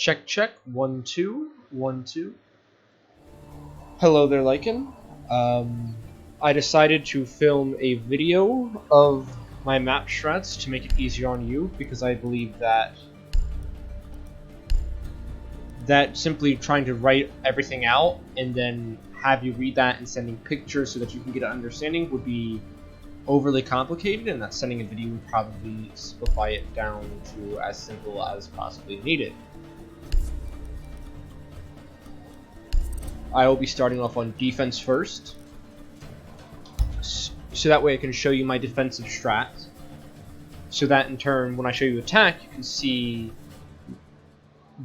Check, check. 1, 2, 1, 2. Hello there, Lycan. I decided to film a video of my map strats to make it easier on you because I believe that simply trying to write everything out and then have you read that and sending pictures so that you can get an understanding would be overly complicated, and that sending a video would probably simplify it down to as simple as possibly needed. I will be starting off on defense first, so that way I can show you my defensive strat, so that in turn when I show you attack you can see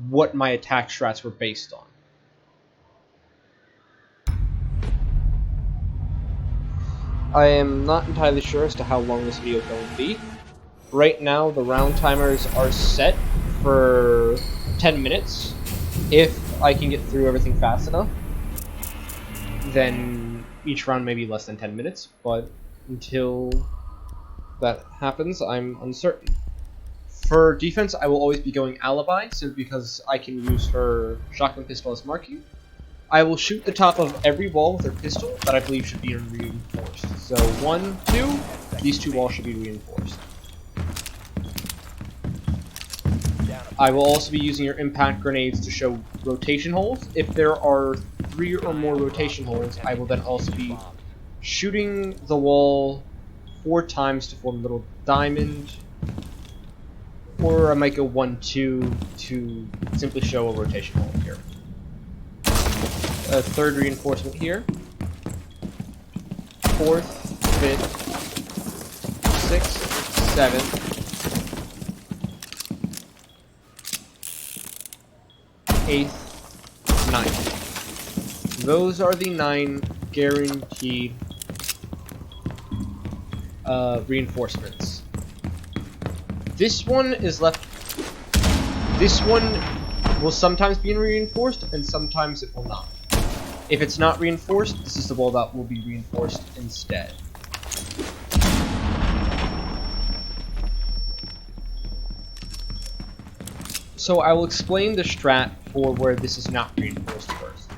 what my attack strats were based on. I am not entirely sure as to how long this video is going to be. Right now the round timers are set for 10 minutes. If I can get through everything fast enough, then each round may be less than 10 minutes, but until that happens, I'm uncertain. For defense, I will always be going Alibi, simply because I can use her shotgun pistol as marking. I will shoot the top of every wall with her pistol that I believe should be reinforced. So 1, 2, these two walls should be reinforced. I will also be using your impact grenades to show rotation holes. If there are 3 or more rotation holes, I will then also be shooting the wall 4 times to form a little diamond, or I might go 1, 2 to simply show a rotation hole here. A third reinforcement here. 4th, 5th, 6th, 7th, 8th, 9th. Those are the 9 guaranteed reinforcements. This one is left. This one will sometimes be reinforced, and sometimes it will not. If it's not reinforced, this is the wall that will be reinforced instead. So I will explain the strat for where this is not reinforced first.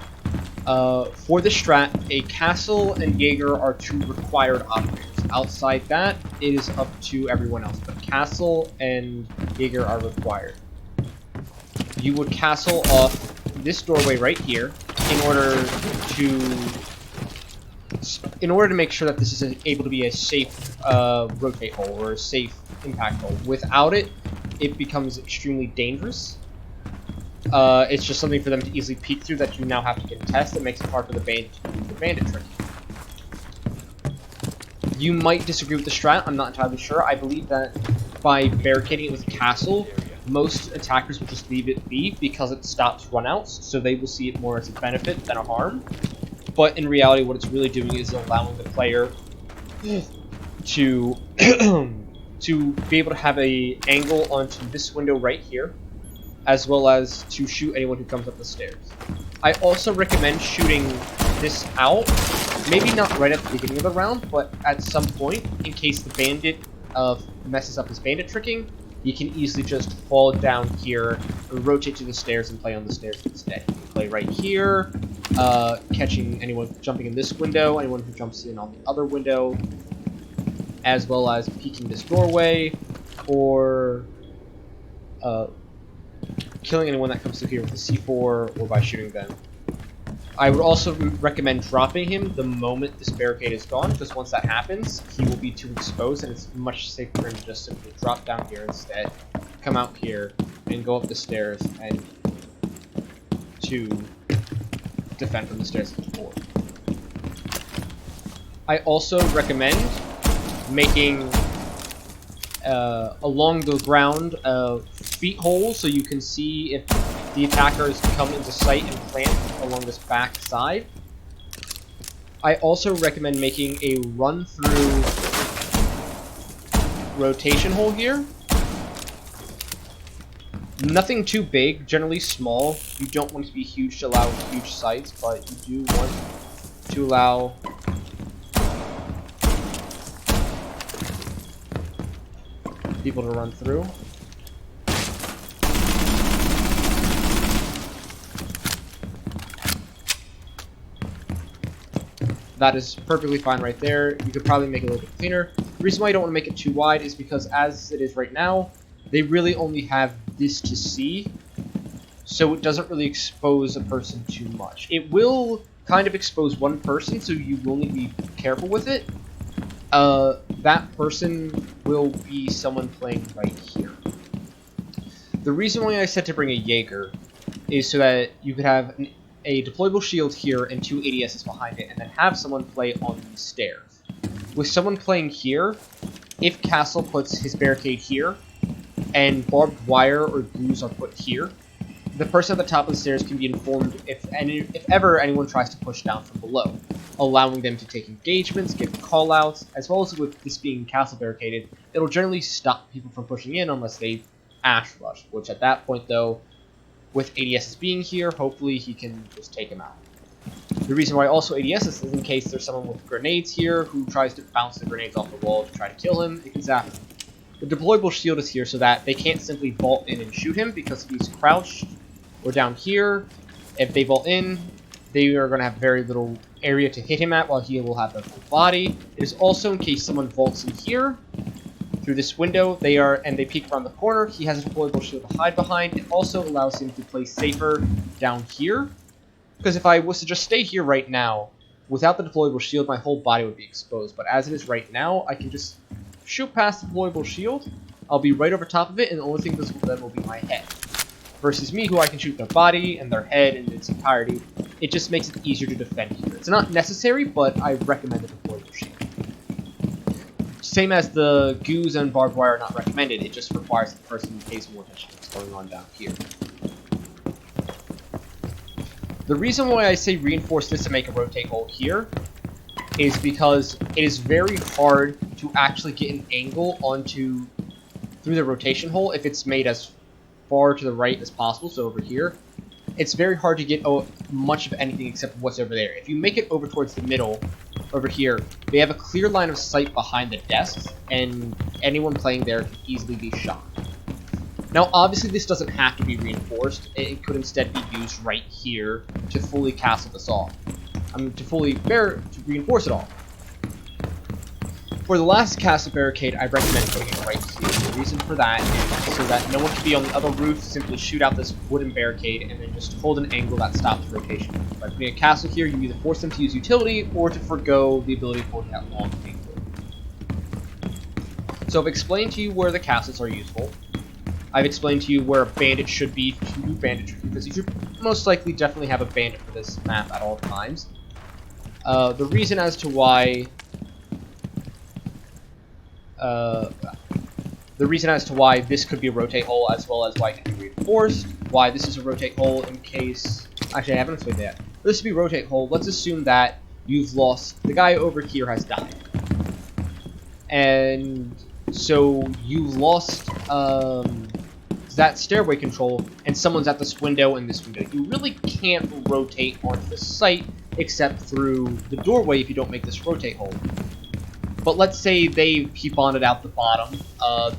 For the strat, a castle and Jaeger are 2 required operators. Outside that, it is up to everyone else, but castle and Jaeger are required. You would castle off this doorway right here in order to make sure that this is able to be a safe rotate hole or a safe impact hole. Without it, it becomes extremely dangerous. It's just something for them to easily peek through that you now have to contest. It makes it hard for the bandit to do the bandit trick. You might disagree with the strat, I'm not entirely sure. I believe that by barricading it with a castle, most attackers will just leave it be because it stops runouts, so they will see it more as a benefit than a harm. But in reality, what it's really doing is allowing the player to to be able to have an angle onto this window right here, as well as to shoot anyone who comes up the stairs. I also recommend shooting this out, maybe not right at the beginning of the round, but at some point, in case the bandit messes up his bandit tricking, you can easily just fall down here, rotate to the stairs, and play on the stairs instead. You can play right here, catching anyone jumping in this window, anyone who jumps in on the other window, as well as peeking this doorway, or killing anyone that comes through here with a C4 or by shooting them. I would also recommend dropping him the moment this barricade is gone, because once that happens, he will be too exposed, and it's much safer for him to just simply drop down here instead, come out here, and go up the stairs, and to defend from the stairs before. I also recommend making along the ground feet holes so you can see if the attackers come into sight and plant along this back side. I also recommend making a run-through rotation hole here. Nothing too big, generally small. You don't want it to be huge to allow huge sights, but you do want to allow people to run through. That is perfectly fine right there. You could probably make it a little bit cleaner. The reason why you don't want to make it too wide is because as it is right now, they really only have this to see, so it doesn't really expose a person too much. It will kind of expose one person, so you will need to be careful with it. That person will be someone playing right here. The reason why I said to bring a Jaeger is so that you could have a deployable shield here and 2 ADSs behind it, and then have someone play on these stairs. With someone playing here, if Castle puts his barricade here, and barbed wire or glues are put here, the person at the top of the stairs can be informed if ever anyone tries to push down from below, allowing them to take engagements, give callouts, as well as with this being castle barricaded, it'll generally stop people from pushing in unless they ash rush, which at that point though, with ADSs being here, hopefully he can just take him out. The reason why also ADSs is in case there's someone with grenades here who tries to bounce the grenades off the wall to try to kill him, it can zap him. The deployable shield is here so that they can't simply vault in and shoot him, because if he's crouched or down here, if they vault in, they are going to have very little area to hit him at while he will have their full body. It is also in case someone vaults in here through this window, they peek around the corner, he has a deployable shield to hide behind. It also allows him to play safer down here, because if I was to just stay here right now, without the deployable shield, my whole body would be exposed. But as it is right now, I can just shoot past the deployable shield, I'll be right over top of it, and the only thing visible then will be my head. Versus me, who I can shoot their body and their head in its entirety, it just makes it easier to defend here. It's not necessary, but I recommend the deployable shield. Same as the goos and barbed wire are not recommended, it just requires the person pays more attention to what's going on down here. The reason why I say reinforce this to make a rotate hole here is because it is very hard to actually get an angle through the rotation hole if it's made as far to the right as possible, so over here. It's very hard to get much of anything except what's over there. If you make it over towards the middle, over here, they have a clear line of sight behind the desks, and anyone playing there can easily be shot. Now, obviously, this doesn't have to be reinforced. It could instead be used right here to fully castle this off. To reinforce it all. For the last castle barricade, I recommend putting it right here. The reason for that is so that no one can be on the other roof, simply shoot out this wooden barricade, and then just hold an angle that stops rotation. By putting a castle here, you either force them to use utility, or to forgo the ability of holding that long angle. So I've explained to you where the castles are useful. I've explained to you where a bandit should be to do banditry, because you should most likely definitely have a bandit for this map at all times. The reason as to why this could be a rotate hole, as well as why it can be reinforced, why this is a rotate hole in case... Actually, I haven't explained that. This would be a rotate hole. Let's assume that you've lost... The guy over here has died. And so you lost that stairway control, and someone's at this window and this window. You really can't rotate onto the site except through the doorway if you don't make this rotate hole. But let's say he bonded out the bottom.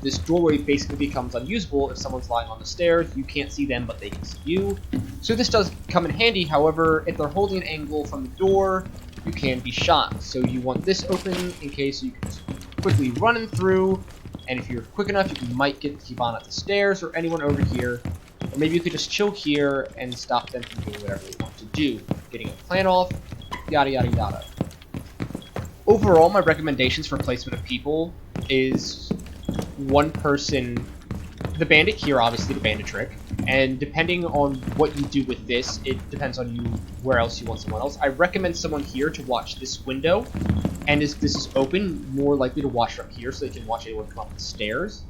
This doorway basically becomes unusable if someone's lying on the stairs. You can't see them, but they can see you. So this does come in handy. However, if they're holding an angle from the door, you can be shot. So you want this open in case you can just quickly run in through. And if you're quick enough, you might get Kibon at the stairs or anyone over here. Or maybe you could just chill here and stop them from doing whatever they want to do. Getting a plant off, yada yada yada. Overall, my recommendations for placement of people is one person, the bandit here, obviously the bandit trick, and depending on what you do with this, it depends on you where else you want someone else. I recommend someone here to watch this window, and as this is open, more likely to watch from here so they can watch anyone come up the stairs.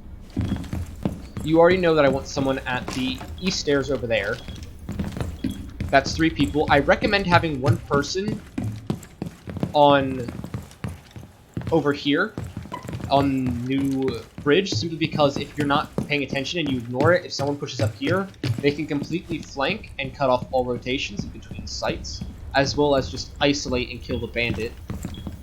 You already know that I want someone at the east stairs over there. That's 3 people. I recommend having one person over here on New Bridge, simply because if you're not paying attention and you ignore it, if someone pushes up here, they can completely flank and cut off all rotations in between sites, as well as just isolate and kill the bandit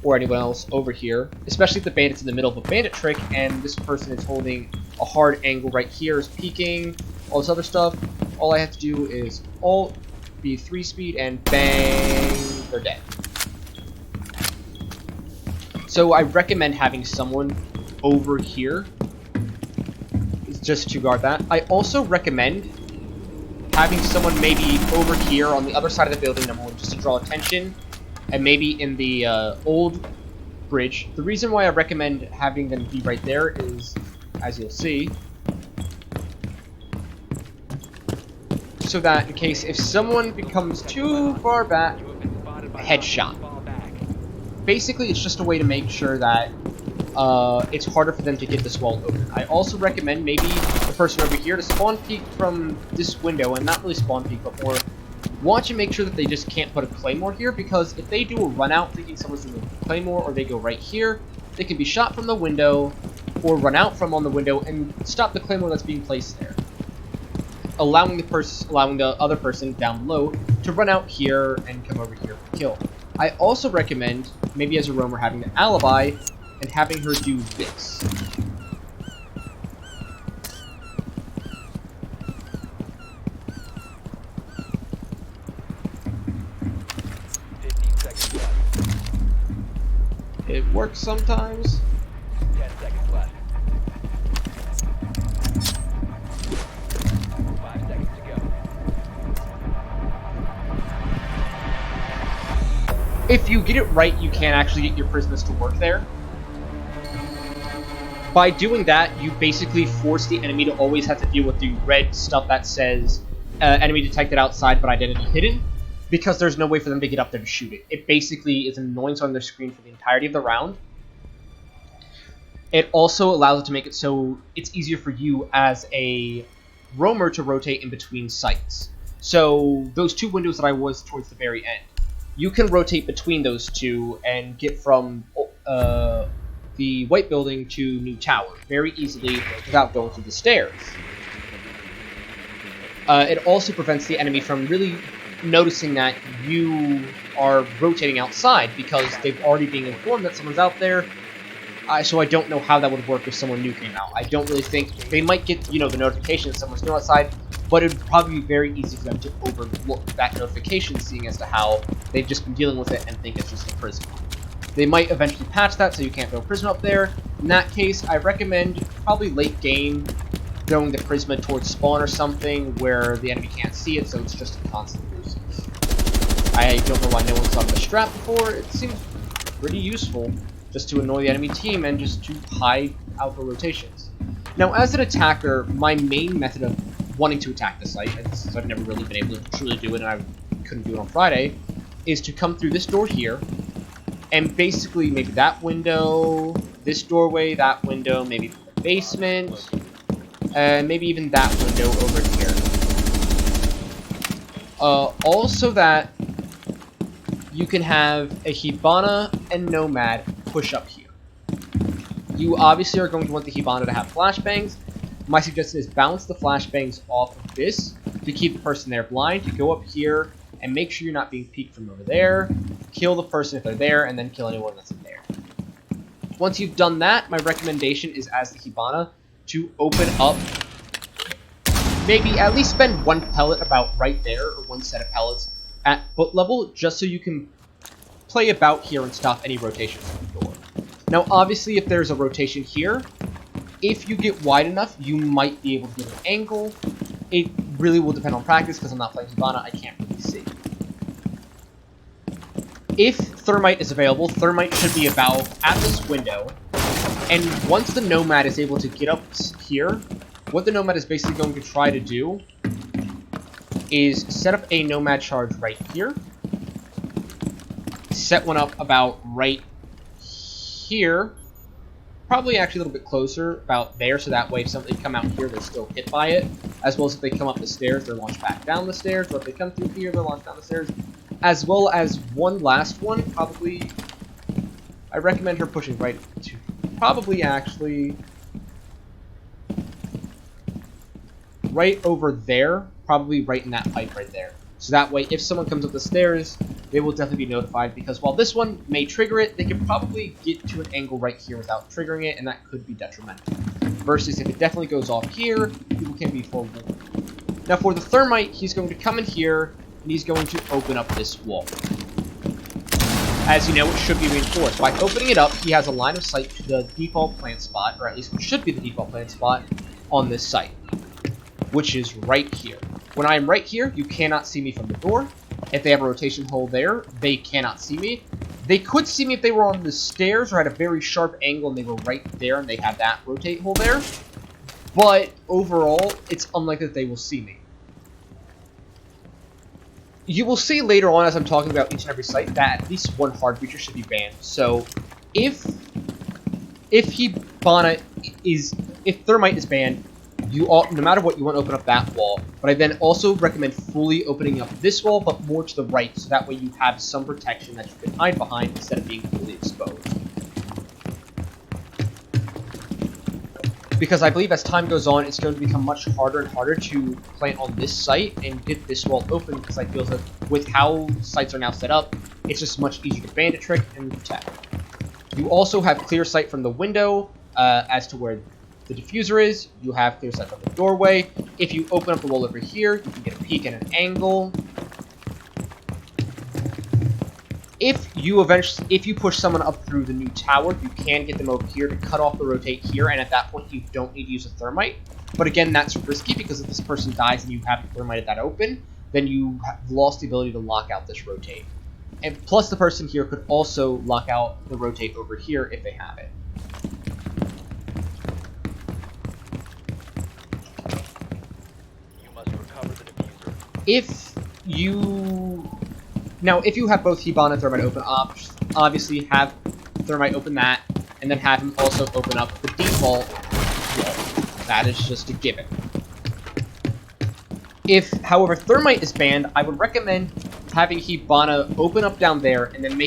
or anyone else over here, especially if the bandit's in the middle of a bandit trick and this person is holding a hard angle right here, is peeking, all this other stuff. All I have to do is Alt, B3 speed, and bang, they're dead. So I recommend having someone over here just to guard that. I also recommend having someone maybe over here on the other side of the building, number one, just to draw attention, and maybe in the old bridge. The reason why I recommend having them be right there is, as you'll see, so that in case if someone becomes too far back, a headshot. Basically, it's just a way to make sure that it's harder for them to get this wall open. I also recommend maybe the person over here to spawn peek from this window, and not really spawn peek, but more watch and make sure that they just can't put a claymore here, because if they do a run out thinking someone's in the claymore, or they go right here, they can be shot from the window, or run out from on the window and stop the claymore that's being placed there, allowing the other person down below to run out here and come over here for kill. I also recommend, maybe as a roamer, having an alibi and having her do this. It works sometimes. 10 seconds left. 5 seconds to go. If you get it right, you can actually get your prisoners to work there. By doing that, you basically force the enemy to always have to deal with the red stuff that says enemy detected outside but identity hidden, because there's no way for them to get up there to shoot it. It basically is an annoyance on their screen for the entirety of the round. It also allows it to make it so it's easier for you as a roamer to rotate in between sites. So those two windows that I was towards the very end, you can rotate between those two and get from the white building to new tower very easily without going through the stairs. It also prevents the enemy from really noticing that you are rotating outside, because they've already been informed that someone's out there. So I don't know how that would work if someone new came out. I don't really think they might get, the notification that someone's new outside, but it would probably be very easy for them to overlook that notification, seeing as to how they've just been dealing with it and think it's just a prison. They might eventually patch that so you can't throw Prisma up there. In that case, I recommend probably late game throwing the Prisma towards spawn or something where the enemy can't see it, so it's just a constant nuisance. I don't know why no one's on the strap before. It seems pretty useful just to annoy the enemy team and just to hide outdoor rotations. Now, as an attacker, my main method of wanting to attack the site, and since I've never really been able to truly do it and I couldn't do it on Friday, is to come through this door here, and basically maybe that window, this doorway, that window, maybe the basement, and maybe even that window over here. Also that you can have a Hibana and Nomad push up here. You obviously are going to want the Hibana to have flashbangs. My suggestion is bounce the flashbangs off of this to keep the person there blind, to go up here and make sure you're not being peeked from over there, kill the person if they're there, and then kill anyone that's in there. Once you've done that, my recommendation is, as the Hibana, to open up, maybe at least spend one pellet about right there, or one set of pellets at foot level, just so you can play about here and stop any rotation from the door. Now, obviously, if there's a rotation here, if you get wide enough, you might be able to get an angle. It really will depend on practice, because I'm not playing Hibana, I can't really see. If Thermite is available, Thermite should be about at this window, and once the Nomad is able to get up here, what the Nomad is basically going to try to do is set up a Nomad charge right here, set one up about right here, probably actually a little bit closer, about there, so that way if somebody come out here, they're still hit by it, as well as if they come up the stairs, they're launched back down the stairs, or if they come through here, they're launched down the stairs, as well as one last one, probably, I recommend her pushing right to, probably actually, right over there, probably right in that pipe right there. So that way, if someone comes up the stairs, they will definitely be notified, because while this one may trigger it, they can probably get to an angle right here without triggering it, and that could be detrimental. Versus if it definitely goes off here, people can't be forewarned. Now for the Thermite, he's going to come in here, and he's going to open up this wall. as you know, it should be reinforced. By opening it up, he has a line of sight to the default plant spot, or at least what should be the default plant spot on this site, which is right here. When I am right here, you cannot see me from the door. If they have a rotation hole there, they cannot see me. They could see me if they were on the stairs or at a very sharp angle and they were right there and they had that rotate hole there. But overall, it's unlikely that they will see me. You will see later on as I'm talking about each and every site that at least one hard feature should be banned. So if Hibana if Thermite is banned, no matter what, you want to open up that wall. But I then also recommend fully opening up this wall, but more to the right, so that way you have some protection that you can hide behind instead of being fully exposed. Because I believe as time goes on, it's going to become much harder and harder to plant on this site and get this wall open, because I feel that with how sites are now set up, it's just much easier to bandit trick and protect. You also have clear sight from the window as to where the diffuser is. You have clear sight from the doorway. If you open up the wall over here, you can get a peek at an angle. If you push someone up through the new tower, you can get them over here to cut off the rotate here, and at that point you don't need to use a thermite. But again, that's risky, because if this person dies and you have thermited that open, then you have lost the ability to lock out this rotate. And plus the person here could also lock out the rotate over here if they have it. If you have both Hibana and Thermite open, obviously have Thermite open that, and then have him also open up the default wall. That is just a given. If, however, Thermite is banned, I would recommend having Hibana open up down there, and then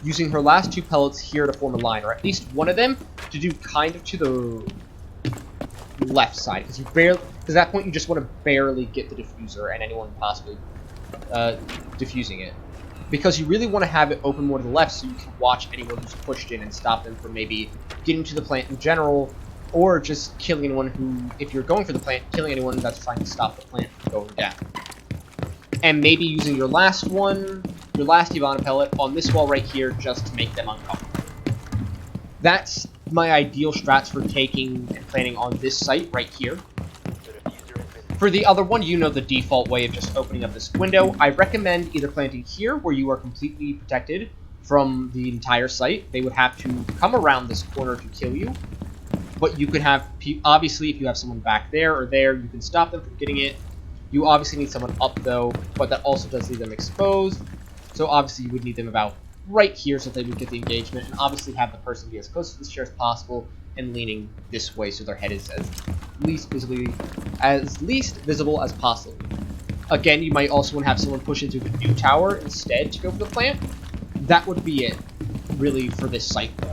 using her last two pellets here to form a line, or at least one of them to do kind of to the left side, because at that point you just want to barely get the diffuser and anyone possibly diffusing it, because you really want to have it open more to the left so you can watch anyone who's pushed in and stop them from maybe getting to the plant in general, or just killing anyone who, if you're going for the plant, killing anyone that's trying to stop the plant from going down. And maybe using your last Hibana pellet on this wall right here just to make them uncomfortable. That's my ideal strats for taking and planning on this site right here. For the other one, you know the default way of just opening up this window. I recommend either planting here, where you are completely protected from the entire site. They would have to come around this corner to kill you. But you could have, obviously, if you have someone back there or there, you can stop them from getting it. You obviously need someone up, though, but that also does leave them exposed. So obviously you would need them about right here so they would get the engagement, and obviously have the person be as close to the chair as possible and leaning this way so their head is as least visible as possible. Again, you might also want to have someone push into the new tower instead to go for the plant. That would be it, really, for this site, though.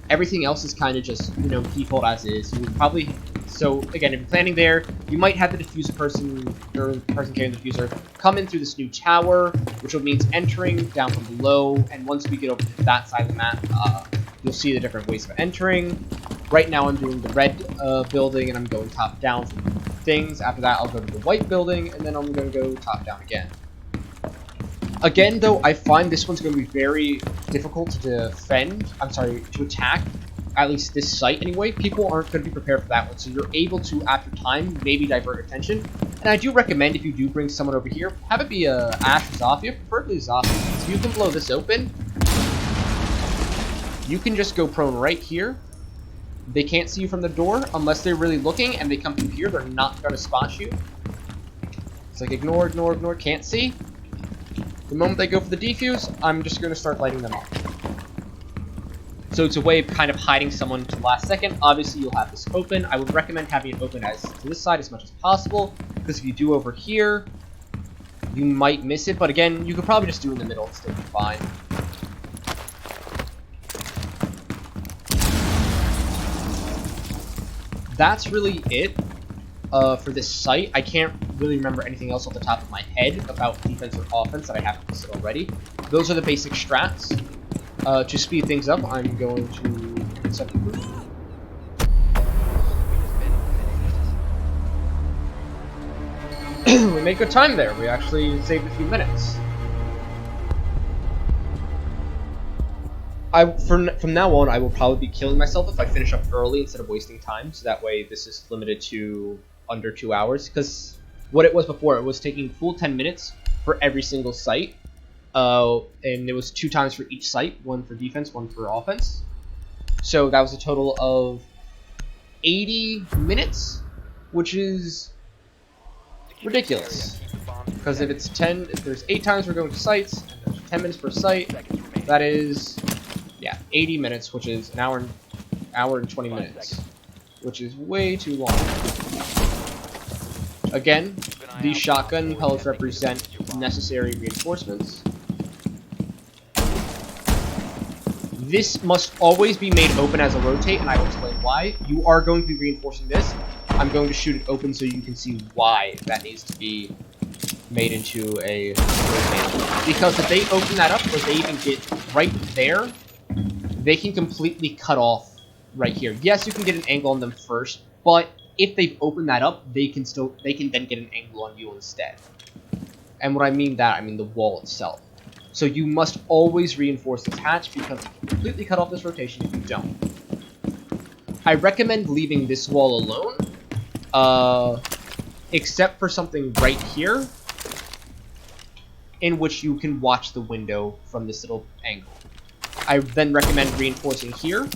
Everything else is kind of just, default as is. You would probably... So, again, if you're planning there, you might have the diffuser person, or the person carrying the diffuser, come in through this new tower, which will mean entering down from below, and once we get over to that side of the map, you'll see the different ways of entering. Right now I'm doing the red building, and I'm going top down for things. After that, I'll go to the white building, and then I'm going to go top down again. Again, though, I find this one's going to be very difficult to defend. To attack. At least this site, anyway. People aren't going to be prepared for that one, so you're able to, after time, maybe divert attention. And I do recommend, if you do bring someone over here, have it be Ash or Zafia, preferably Zafia. So you can blow this open. You can just go prone right here. They can't see you from the door unless they're really looking, and they come through here. They're not going to spot you. It's like ignore, ignore, ignore, can't see. The moment they go for the defuse, I'm just going to start lighting them up. So it's a way of kind of hiding someone to the last second. Obviously, you'll have this open. I would recommend having it open to this side as much as possible, because if you do over here, you might miss it. But again, you could probably just do it in the middle and still be fine. That's really it for this site. I can't really remember anything else off the top of my head about defense or offense that I haven't listed already. Those are the basic strats. To speed things up, I'm going to set the group. We made good time there. We actually saved a few minutes. From now on, I will probably be killing myself if I finish up early instead of wasting time. So that way, this is limited to under 2 hours. Because what it was before, it was taking full 10 minutes for every single site. And it was 2 times for each site, 1 for defense, 1 for offense. So that was a total of 80 minutes, which is ridiculous. Because if there's 8 times we're going to sites, and there's 10 minutes per site, that is, yeah, 80 minutes, which is an hour and 20 minutes, which is way too long. Again, these shotgun pellets represent necessary reinforcements. This must always be made open as a rotate, and I will explain why. You are going to be reinforcing this. I'm going to shoot it open so you can see why that needs to be made into a rotate. Because if they open that up, or they even get right there, they can completely cut off right here. Yes, you can get an angle on them first, but if they've opened that up, they can then get an angle on you instead. And what I mean that, I mean the wall itself. So you must always reinforce this hatch because you can completely cut off this rotation if you don't. I recommend leaving this wall alone, except for something right here, in which you can watch the window from this little angle. I then recommend reinforcing here,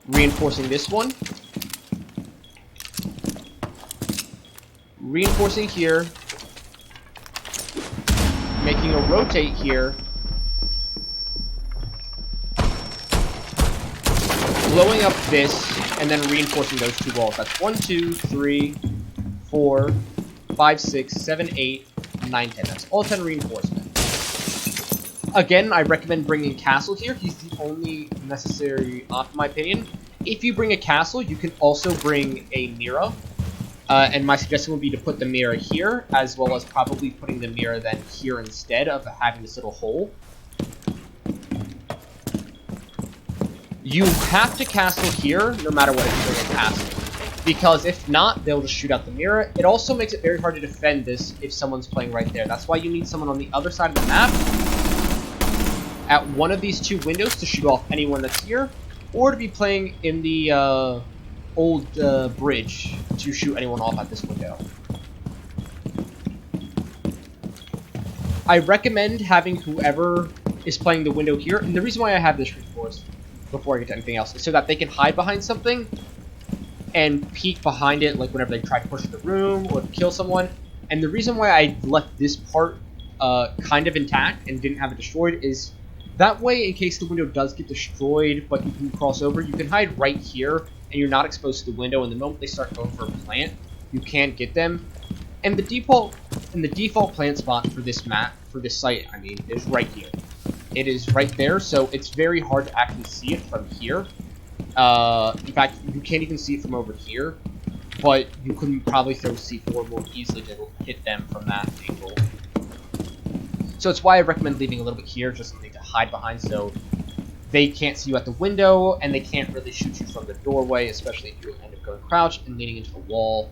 reinforcing this one, reinforcing here, making a rotate here, blowing up this, and then reinforcing those 2 walls. That's 1, 2, 3, 4, 5, 6, 7, 8, 9, 10. That's all 10 reinforcement. Again, I recommend bringing Castle here. He's the only necessary op, in my opinion. If you bring a Castle, you can also bring a Mira. And my suggestion would be to put the Mira here, as well as probably putting the Mira then here instead of having this little hole. You have to castle here, no matter what, if you bring a castle. Because if not, they'll just shoot out the Mira. It also makes it very hard to defend this if someone's playing right there. That's why you need someone on the other side of the map, at one of these 2 windows, to shoot off anyone that's here, or to be playing in the old bridge to shoot anyone off at this window. I recommend having whoever is playing the window here, and the reason why I have this reinforced before I get to anything else is so that they can hide behind something and peek behind it, like whenever they try to push the room or kill someone. And the reason why I left this part kind of intact and didn't have it destroyed is that way, in case the window does get destroyed, but you can cross over, you can hide right here, and you're not exposed to the window. And the moment they start going for a plant, you can't get them. And the default plant spot for this map, for this site, I mean, is right here. It is right there, so it's very hard to actually see it from here. In fact, you can't even see it from over here, but you can probably throw C4 more easily to hit them from that angle. So it's why I recommend leaving a little bit here, just something to hide behind, so they can't see you at the window, and they can't really shoot you from the doorway, especially if you end up going crouched and leaning into the wall.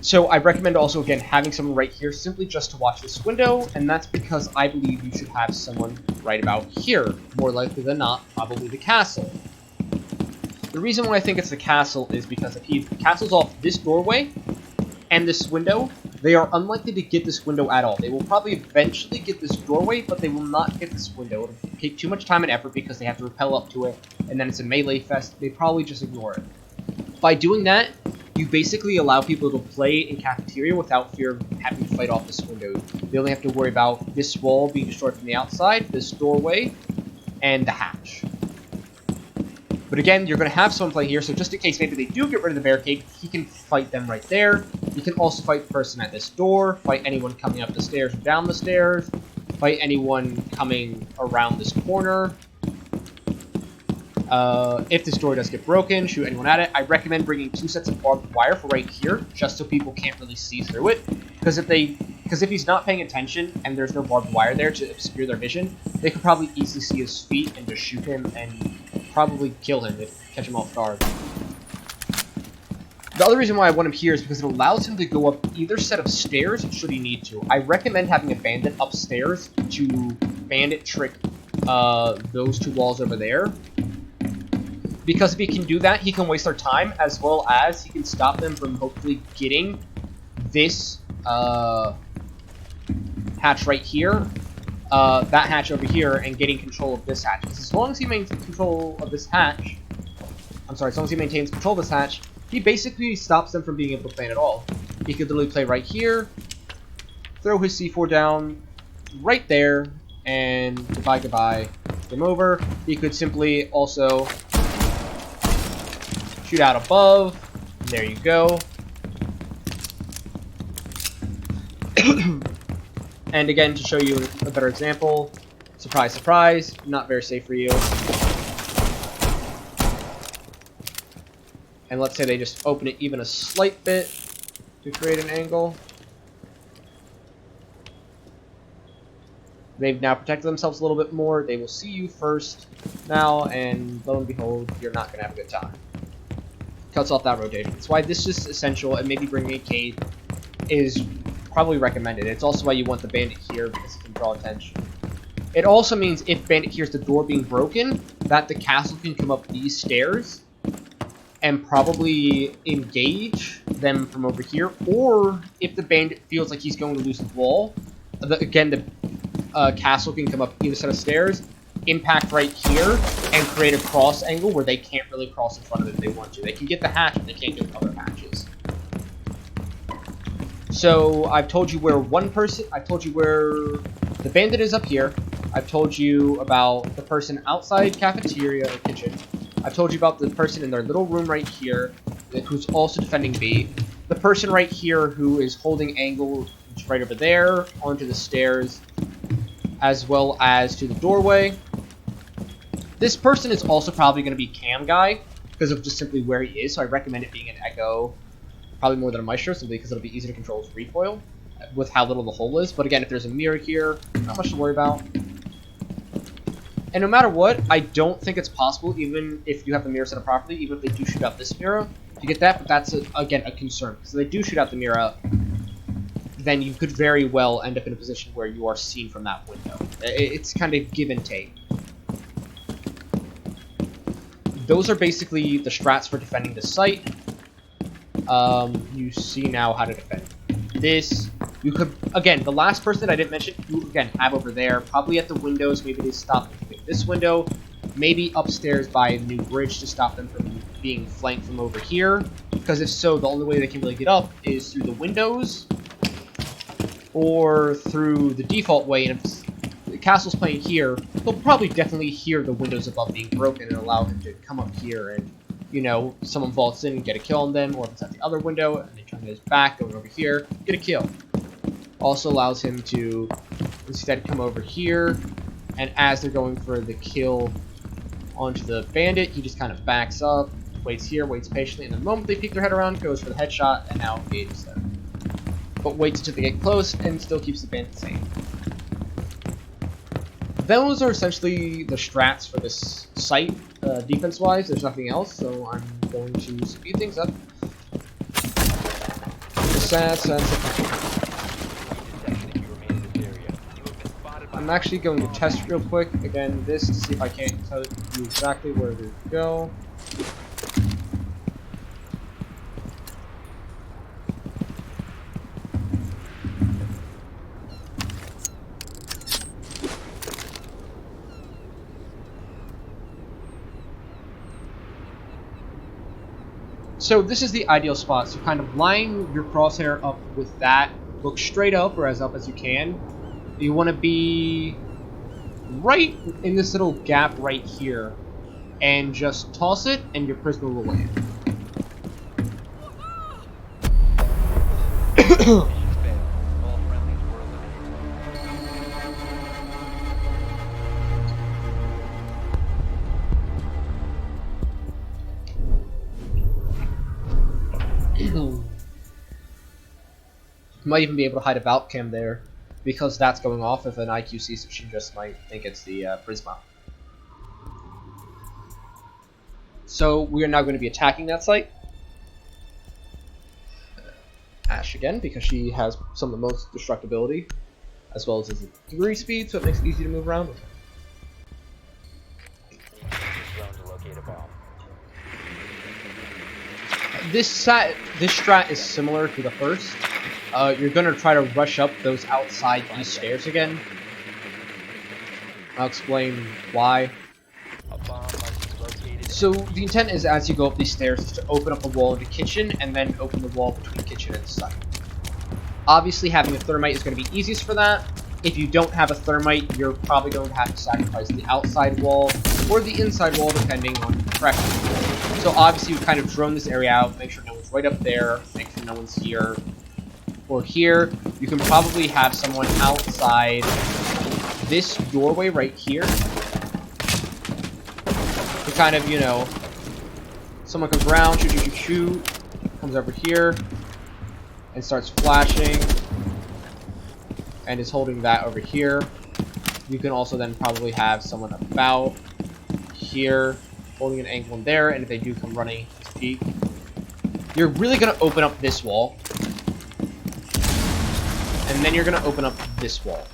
So I recommend also, again, having someone right here simply just to watch this window, and that's because I believe you should have someone right about here. More likely than not, probably the castle. The reason why I think it's the castle is because if the castle's off this doorway and this window, they are unlikely to get this window at all. They will probably eventually get this doorway, but they will not get this window. It'll take too much time and effort because they have to rappel up to it, and then it's a melee fest. They probably just ignore it. By doing that, you basically allow people to play in cafeteria without fear of having to fight off this window. They only have to worry about this wall being destroyed from the outside, this doorway, and the hatch. But again, you're going to have someone play here, so just in case maybe they do get rid of the barricade, he can fight them right there. You can also fight the person at this door, fight anyone coming up the stairs or down the stairs, fight anyone coming around this corner. If this door does get broken, shoot anyone at it. I recommend bringing 2 sets of barbed wire for right here, just so people can't really see through it. Because if he's not paying attention and there's no barbed wire there to obscure their vision, they could probably easily see his feet and just shoot him and probably kill him if catch him off guard. The other reason why I want him here is because it allows him to go up either set of stairs should he need to. I recommend having a bandit upstairs to bandit trick those two walls over there. Because if he can do that, he can waste their time, as well as he can stop them from hopefully getting this hatch right here, that hatch over here, and getting control of this hatch. Because as long as he maintains control of this hatch, as long as he maintains control of this hatch, he basically stops them from being able to plan at all. He could literally play right here, throw his C4 down right there, and goodbye, game over. He could simply also shoot out above. There you go. And again, to show you a better example, surprise, surprise, not very safe for you. And let's say they just open it even a slight bit to create an angle. They've now protected themselves a little bit more. They will see you first now, and lo and behold, you're not going to have a good time. Cuts off that rotation. That's why this is essential, and maybe bringing a Cade is probably recommended. It's also why you want the bandit here, because it can draw attention. It also means if bandit hears the door being broken, that the castle can come up these stairs and probably engage them from over here, or if the bandit feels like he's going to lose the wall, again, the castle can come up either set of stairs, impact right here, and create a cross angle where they can't really cross in front of it if they want to. They can get the hatch, but they can't get other hatches. So, I've told you where I've told you where the bandit is up here. I've told you about the person outside cafeteria or kitchen. I've told you about the person in their little room right here, who's also defending B. The person right here who is holding angle right over there, onto the stairs, as well as to the doorway. This person is also probably going to be cam guy, because of just simply where he is, so I recommend it being an echo, probably more than a maestro, simply because it'll be easy to control his recoil, with how little the hole is. But again, if there's a mirror here, not much to worry about. And no matter what, I don't think it's possible, even if you have the mirror set up properly, even if they do shoot out this mirror, to get that, but that's, again, a concern. Because if they do shoot out the mirror, then you could very well end up in a position where you are seen from that window. It's kind of give and take. Those are basically the strats for defending the site. You see now how to defend this. You could, again, the last person I didn't mention, you again have over there, probably at the windows. Maybe they stop this window, maybe upstairs by a new bridge to stop them from being flanked from over here. Because if so, the only way they can really get up is through the windows or through the default way. And if the castle's playing here, they'll probably definitely hear the windows above being broken and allow him to come up here and, you know, someone vaults in and get a kill on them, or if it's at the other window and they turn his back, going over here, get a kill. Also allows him to instead come over here, and as they're going for the kill onto the bandit, he just kind of backs up, waits here, waits patiently, and the moment they peek their head around, goes for the headshot, and now engages them. But waits until they get close, and still keeps the bandit safe. Those are essentially the strats for this site, defense-wise. There's nothing else, so I'm going to speed things up. I'm actually going to test real quick, again, this, to see if I can't tell you exactly where to go. So this is the ideal spot, so kind of line your crosshair up with that, look straight up or as up as you can. You want to be right in this little gap right here, and just toss it and your prisoner will land. Might even be able to hide a Valp cam there, because that's going off. If an IQ sees it, she just might think it's the Prisma. So we are now going to be attacking that site. Ash again, because she has some of the most destructibility, as well as a 3 speed, so it makes it easy to move around with her. Need to use your drone to locate a bomb. This strat is similar to the first. You're going to try to rush up those outside these stairs again. I'll explain why. A bomb must be located. So the intent is, as you go up these stairs, is to open up a wall in the kitchen and then open the wall between kitchen and site. Obviously, having a thermite is going to be easiest for that. If you don't have a thermite, you're probably going to have to sacrifice the outside wall or the inside wall, depending on your preference. So obviously, you kind of drone this area out, make sure no one's right up there, make sure no one's here or here. You can probably have someone outside this doorway right here. To kind of, you know, someone comes around, shoot, comes over here and starts flashing and is holding that over here. You can also then probably have someone about here holding an angle in there, and if they do come running, just peek. You're really going to open up this wall, and then you're going to open up this wall.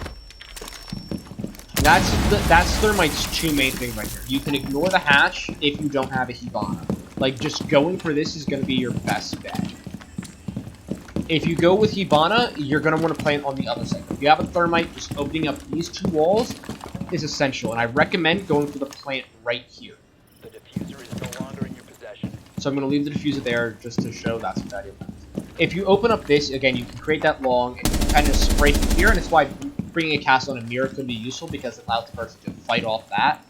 That's Thermite's two main things right here. You can ignore the hatch if you don't have a Hibana. Like, just going for this is going to be your best bet. If you go with Hibana, you're going to want to play it on the other side. If you have a Thermite, just opening up these two walls is essential, and I recommend going for the plant right here. The diffuser is no longer in your possession. So I'm going to leave the diffuser there just to show that's a bad idea. If you open up this, again, you can create that long and you can kind of spray through here, and it's why bringing a castle and a mirror could be useful, because it allows the person to fight off that.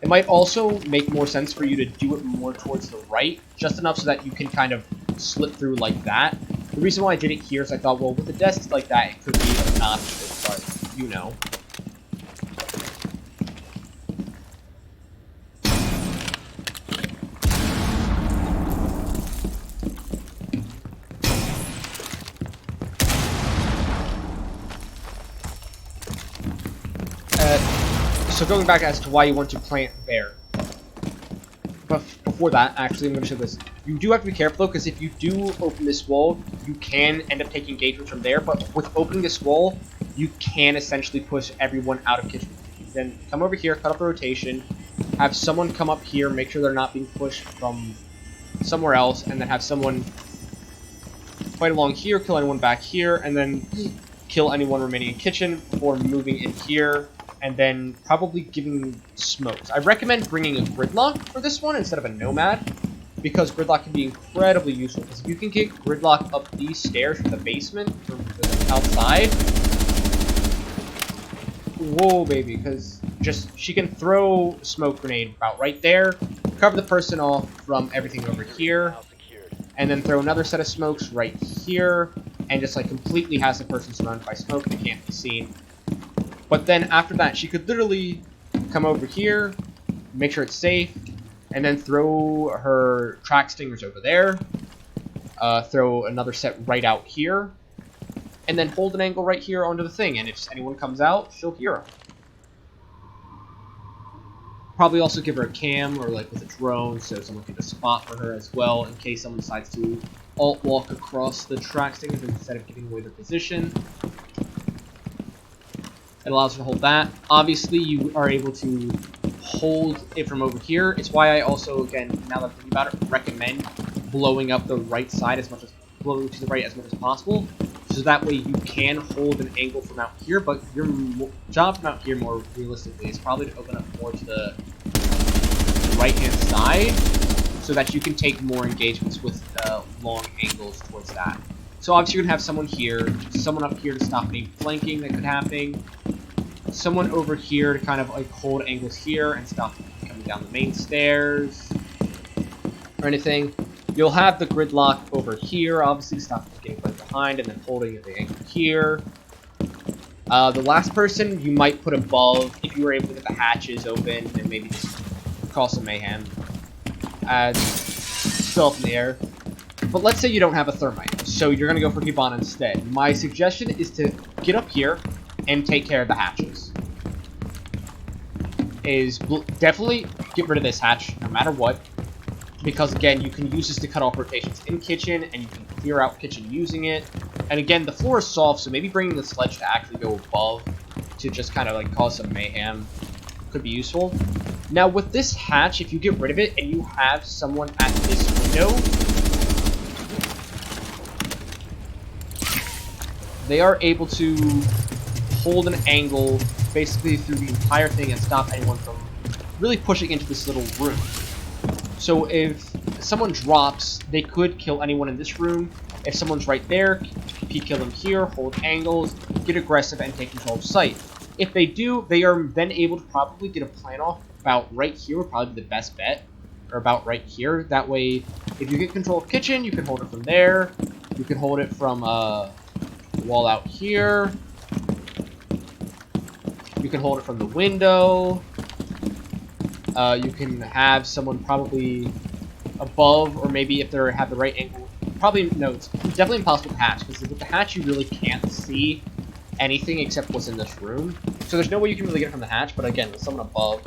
It might also make more sense for you to do it more towards the right, just enough so that you can kind of slip through like that. The reason why I did it here is I thought, well, with the desks like that, it could be obnoxious, but you know. So going back as to why you want to plant there. But before that, actually, I'm going to show this. You do have to be careful, though, because if you do open this wall, you can end up taking engagements from there. But with opening this wall, you can essentially push everyone out of kitchen. Then come over here, cut up the rotation, have someone come up here, make sure they're not being pushed from somewhere else, and then have someone fight along here, kill anyone back here, and then kill anyone remaining in kitchen before moving in here. And then probably giving smokes. I recommend bringing a gridlock for this one instead of a nomad, because gridlock can be incredibly useful. Because if you can get gridlock up these stairs from the basement, from the outside, whoa, baby, because just she can throw a smoke grenade about right there, cover the person off from everything over here, and then throw another set of smokes right here, and just like completely has the person surrounded by smoke. They can't be seen. But then after that, she could literally come over here, make sure it's safe, and then throw her track stingers over there, throw another set right out here, and then hold an angle right here onto the thing, and if anyone comes out, she'll hear them. Probably also give her a cam, or like with a drone, so someone can just spot for her as well, in case someone decides to alt-walk across the track stingers instead of giving away their position. It allows her to hold that. Obviously, you are able to hold it from over here. It's why I also, again, now that I'm thinking about it, recommend blowing up the right side as much as blowing to the right as much as possible, so that way you can hold an angle from out here. But your job from out here, more realistically, is probably to open up more to the right-hand side, so that you can take more engagements with long angles towards that. So obviously you're going to have someone here, someone up here to stop any flanking that could happen, someone over here to kind of like hold angles here and stop coming down the main stairs or anything. You'll have the gridlock over here, obviously, to stop getting right behind, and then holding the angle here. The last person you might put above if you were able to get the hatches open and maybe just cause some mayhem. Still up in the air. But let's say you don't have a thermite, so you're going to go for Hibana instead. My suggestion is to get up here and take care of the hatches. Definitely get rid of this hatch, no matter what. because again, you can use this to cut off rotations in kitchen, and you can clear out kitchen using it. And again, the floor is soft, so maybe bringing the sledge to actually go above to just kind of like cause some mayhem could be useful. Now with this hatch, if you get rid of it and you have someone at this window, they are able to hold an angle basically through the entire thing and stop anyone from really pushing into this little room. So if someone drops, they could kill anyone in this room. If someone's right there, kill them here, hold angles, get aggressive, and take control of site. If they do, they are then able to probably get a plant off about right here would probably be the best bet, or about right here. That way, if you get control of kitchen, you can hold it from there. You can hold it from the wall out here. You can hold it from the window. You can have someone probably above, or maybe if they have the right angle. Probably, no, it's definitely impossible to hatch, because with the hatch you really can't see anything except what's in this room. So there's no way you can really get it from the hatch, but again, with someone above.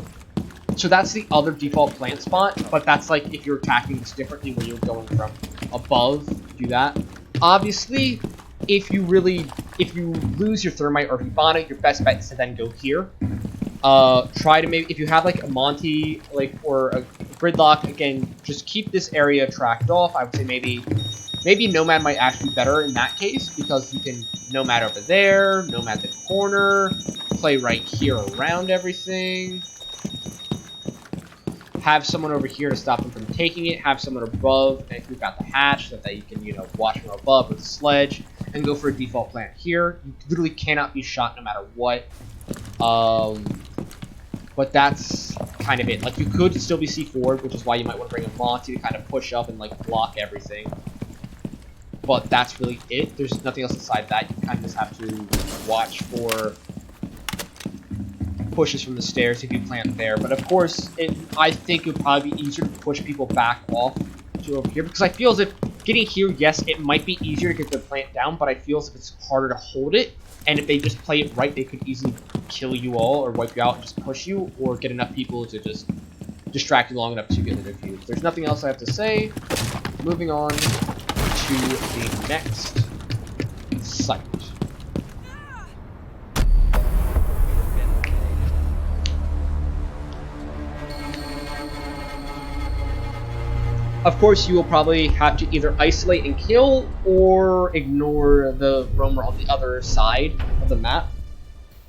So that's the other default plant spot, but that's like if you're attacking this differently where you're going from above, do that. Obviously, if you lose your thermite or if you bond it, your best bet is to then go here. Try to maybe, if you have like a Monty, like, or a gridlock, again, just keep this area tracked off. I would say maybe Nomad might actually be better in that case, because you can Nomad over there, Nomad the corner, play right here around everything. Have someone over here to stop them from taking it, have someone above, and if you've got the hatch, so that you can, you know, watch from above with the sledge, and go for a default plant here. You literally cannot be shot no matter what. But that's kind of it. Like, you could still be C4, which is why you might want to bring a Monty to kind of push up and, like, block everything. But that's really it. There's nothing else aside that. You kind of just have to watch for pushes from the stairs if you plant there. But of course, I think it would probably be easier to push people back off to over here, because I feel as if getting here, yes, it might be easier to get the plant down, but I feel as if it's harder to hold it. And if they just play it right, they could easily kill you all or wipe you out and just push you, or get enough people to just distract you long enough to get the defuse. There's nothing else I have to say. Moving on to the next site. Of course, you will probably have to either isolate and kill, or ignore the roamer on the other side of the map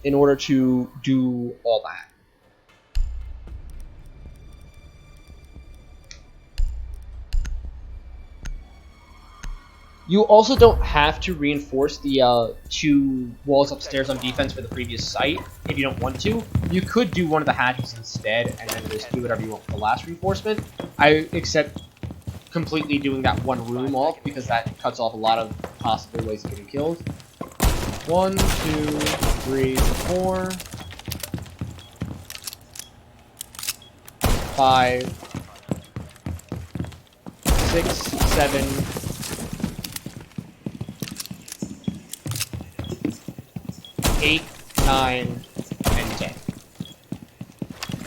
in order to do all that. You also don't have to reinforce the 2 walls upstairs on defense for the previous site if you don't want to. You could do one of the hatches instead, and then just do whatever you want for the last reinforcement. I accept completely doing that one room off, because that cuts off a lot of possible ways of getting killed. 1, 2, 3, 4, 5, 6, 7, 8, 9, and 10.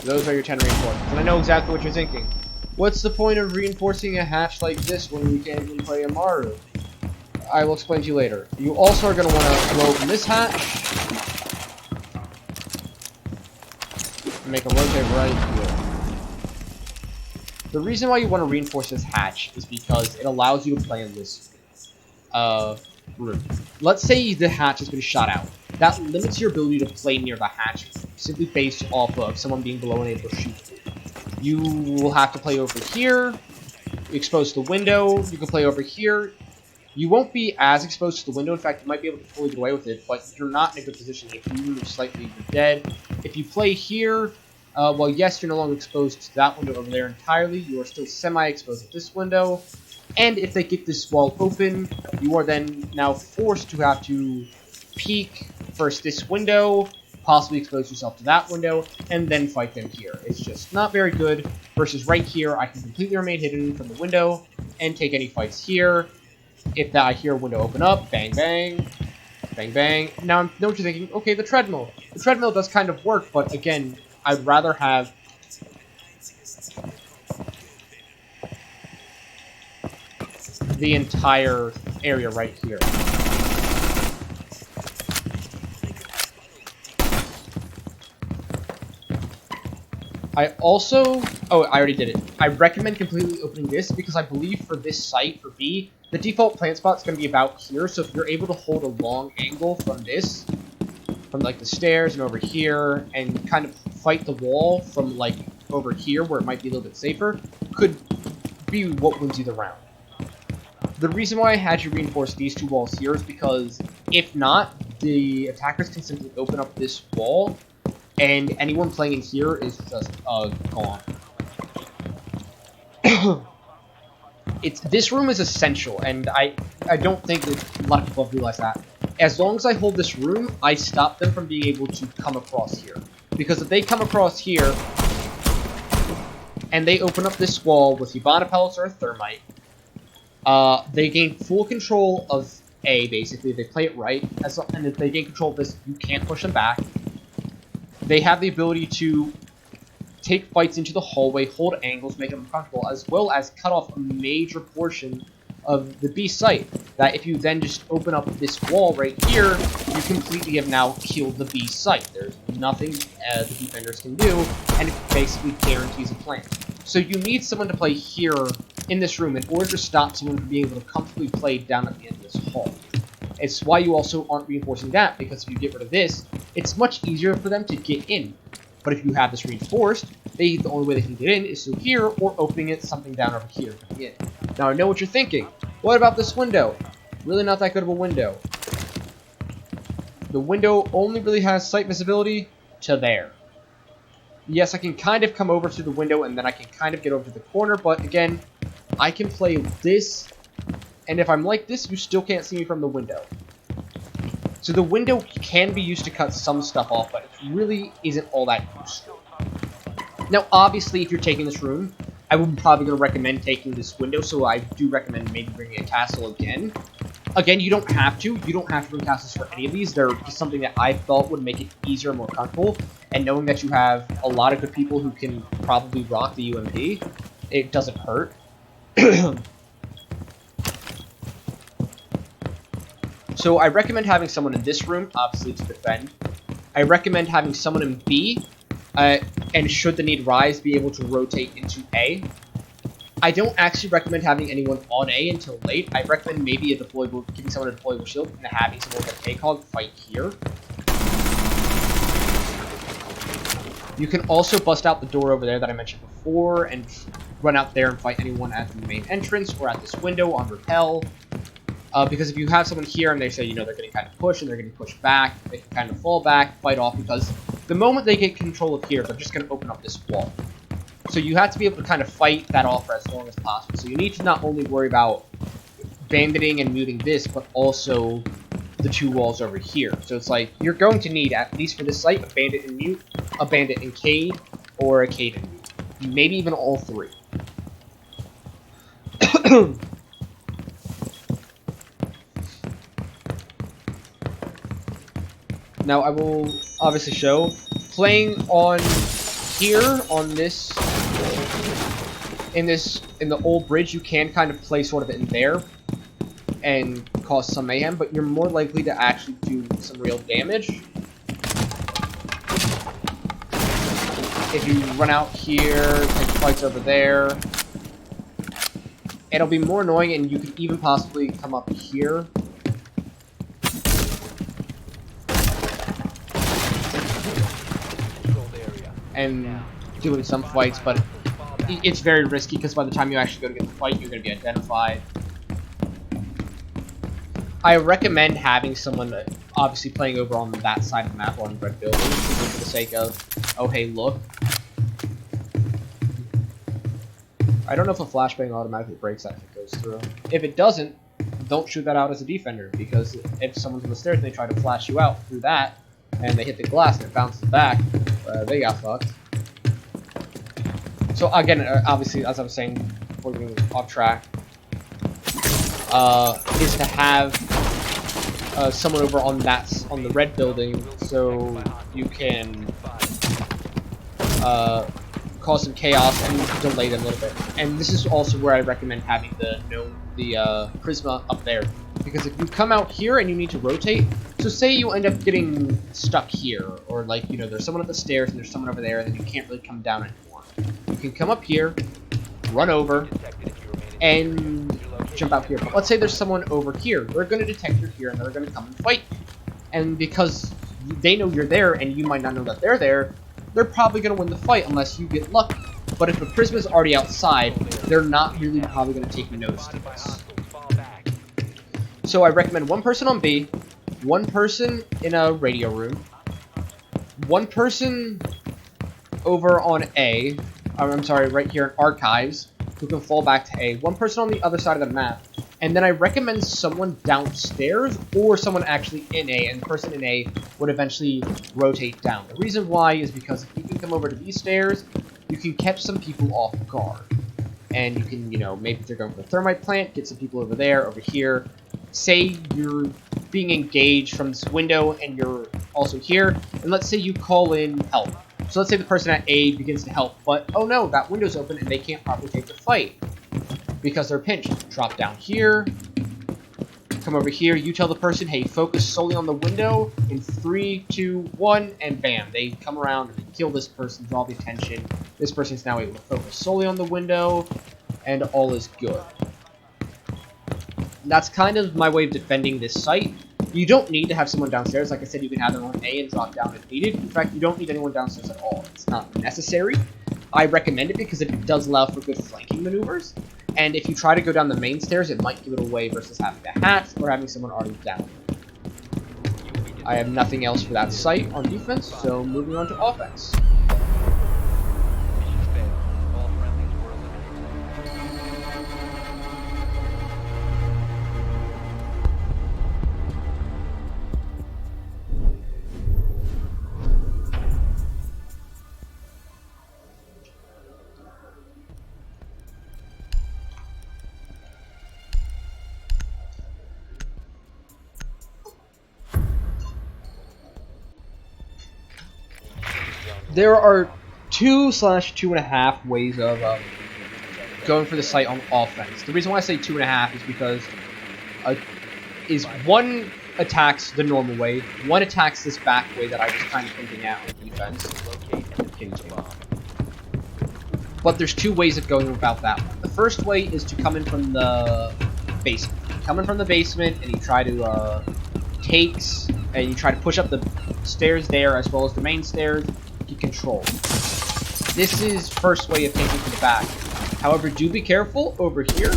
Those are your 10 reinforcements. And I know exactly what you're thinking. What's the point of reinforcing a hatch like this when we can't even play a Maru? I will explain to you later. You also are going to want to go open this hatch. And make a rotate right here. The reason why you want to reinforce this hatch is because it allows you to play in this room. Let's say the hatch has been shot out. That limits your ability to play near the hatch, simply based off of someone being below and able to shoot you. You will have to play over here, exposed to the window. You can play over here. You won't be as exposed to the window. In fact, you might be able to fully get away with it, but you're not in a good position. If you move slightly, you're dead. If you play here, well, yes, you're no longer exposed to that window over there entirely. You are still semi-exposed at this window. And if they get this wall open, you are then now forced to have to peek first this window, possibly expose yourself to that window, and then fight them here. It's just not very good, versus right here, I can completely remain hidden from the window and take any fights here. If that I hear a window open up, bang, bang, bang, bang. Now, I know what you're thinking, okay, the treadmill. The treadmill does kind of work, but again, I'd rather have the entire area right here. I also... Oh, I already did it. I recommend completely opening this because I believe for this site, for B, the default plant spot is going to be about here. So if you're able to hold a long angle from this, from like the stairs and over here, and kind of fight the wall from like over here where it might be a little bit safer, could be what wins you the round. The reason why I had you reinforce these two walls here is because if not, the attackers can simply open up this wall, and anyone playing in here is just gone. This room is essential, and I don't think that a lot of people have realized that. As long as I hold this room, I stop them from being able to come across here. Because if they come across here, and they open up this wall with Hibana pellets or a thermite, they gain full control of A, basically. They play it right, and if they gain control of this, you can't push them back. They have the ability to take fights into the hallway, hold angles, make them uncomfortable, as well as cut off a major portion of the B site. That if you then just open up this wall right here, you completely have now killed the B site. There's nothing the defenders can do, and it basically guarantees a plant. So you need someone to play here in this room in order to stop someone from being able to comfortably play down at the end of this hall. It's why you also aren't reinforcing that, because if you get rid of this, it's much easier for them to get in. But if you have this reinforced, the only way they can get in is through here, or opening it something down over here to get in. Now I know what you're thinking. What about this window? Really not that good of a window. The window only really has sight visibility to there. Yes, I can kind of come over to the window, and then I can kind of get over to the corner, but again, I can play this, and if I'm like this, you still can't see me from the window. So the window can be used to cut some stuff off, but it really isn't all that useful. Now, obviously, if you're taking this room, I would probably going to recommend taking this window, so I do recommend maybe bringing a castle again. Again, you don't have to. You don't have to bring castles for any of these. They're just something that I thought would make it easier and more comfortable. And knowing that you have a lot of good people who can probably rock the UMP, it doesn't hurt. So I recommend having someone in this room, obviously, to defend. I recommend having someone in B, and should the need rise, be able to rotate into A. I don't actually recommend having anyone on A until late. I recommend maybe a deployable, giving someone a deployable shield, and having someone with a K-Hog fight here. You can also bust out the door over there that I mentioned before, and run out there and fight anyone at the main entrance, or at this window on rappel. Because if you have someone here and they say, you know, they're getting kind of pushed and they're getting pushed back, they can kind of fall back, fight off, because the moment they get control of here, they're just going to open up this wall. So you have to be able to kind of fight that off for as long as possible. So you need to not only worry about banditing and muting this, but also the two walls over here. So it's like, you're going to need, at least for this site, a bandit and mute, a bandit and Cade, or a Cade and mute. Maybe even all three. Now, I will obviously show, playing on here, on this, in the old bridge, you can kind of play sort of in there, and cause some mayhem, but you're more likely to actually do some real damage. If you run out here, take fights over there, it'll be more annoying, and you could even possibly come up here. And doing some fights, but it's very risky because by the time you actually go to get the fight, you're going to be identified. I recommend having someone obviously playing over on that side of the map on the red building, for the sake of, oh hey look. I don't know if a flashbang automatically breaks that if it goes through. If it doesn't, don't shoot that out as a defender, because if someone's on the stairs and they try to flash you out through that, and they hit the glass and it bounces back, they got fucked. So again, obviously, as I was saying before getting off track, is to have someone over on the red building, so you can cause some chaos and delay them a little bit. And this is also where I recommend having the Prisma up there. Because if you come out here and you need to rotate, so say you end up getting stuck here, or like, you know, there's someone at the stairs and there's someone over there and then you can't really come down anymore. You can come up here, run over, and jump out here. But let's say there's someone over here. They're going to detect you're here and they're going to come and fight you. And because they know you're there and you might not know that they're there, they're probably going to win the fight unless you get lucky. But if a Prisma is already outside, they're not really probably going to take notice to this. So I recommend one person on B, one person in a radio room, one person over on A, I'm sorry, right here in Archives, who can fall back to A, one person on the other side of the map, and then I recommend someone downstairs or someone actually in A, and the person in A would eventually rotate down. The reason why is because if you can come over to these stairs, you can catch some people off guard. And you can, you know, maybe if they're going for the thermite plant, get some people over there, over here. Say you're being engaged from this window and you're also here, and let's say you call in help. So let's say the person at A begins to help, but oh no, that window's open and they can't properly take the fight because they're pinched. Drop down here, come over here, you tell the person, hey, focus solely on the window in 3, 2, 1, and bam, they come around and they kill this person, draw the attention. This person's now able to focus solely on the window, and all is good. That's kind of my way of defending this site. You don't need to have someone downstairs. Like I said, you can have them on A and drop down if needed. In fact, you don't need anyone downstairs at all. It's not necessary. I recommend it because it does allow for good flanking maneuvers. And if you try to go down the main stairs, it might give it away versus having to hatch or having someone already down. I have nothing else for that site on defense, so moving on to offense. There are 2/2.5 ways of going for the site on offense. The reason why I say 2.5 is because one attacks the normal way, one attacks this back way that I was kind of hinting at on defense. But there's two ways of going about that one. The first way is to come in from the basement. Come in from the basement and you try to and you try to push up the stairs there as well as the main stairs. Get control. This is first way of taking from the back. However, do be careful over here,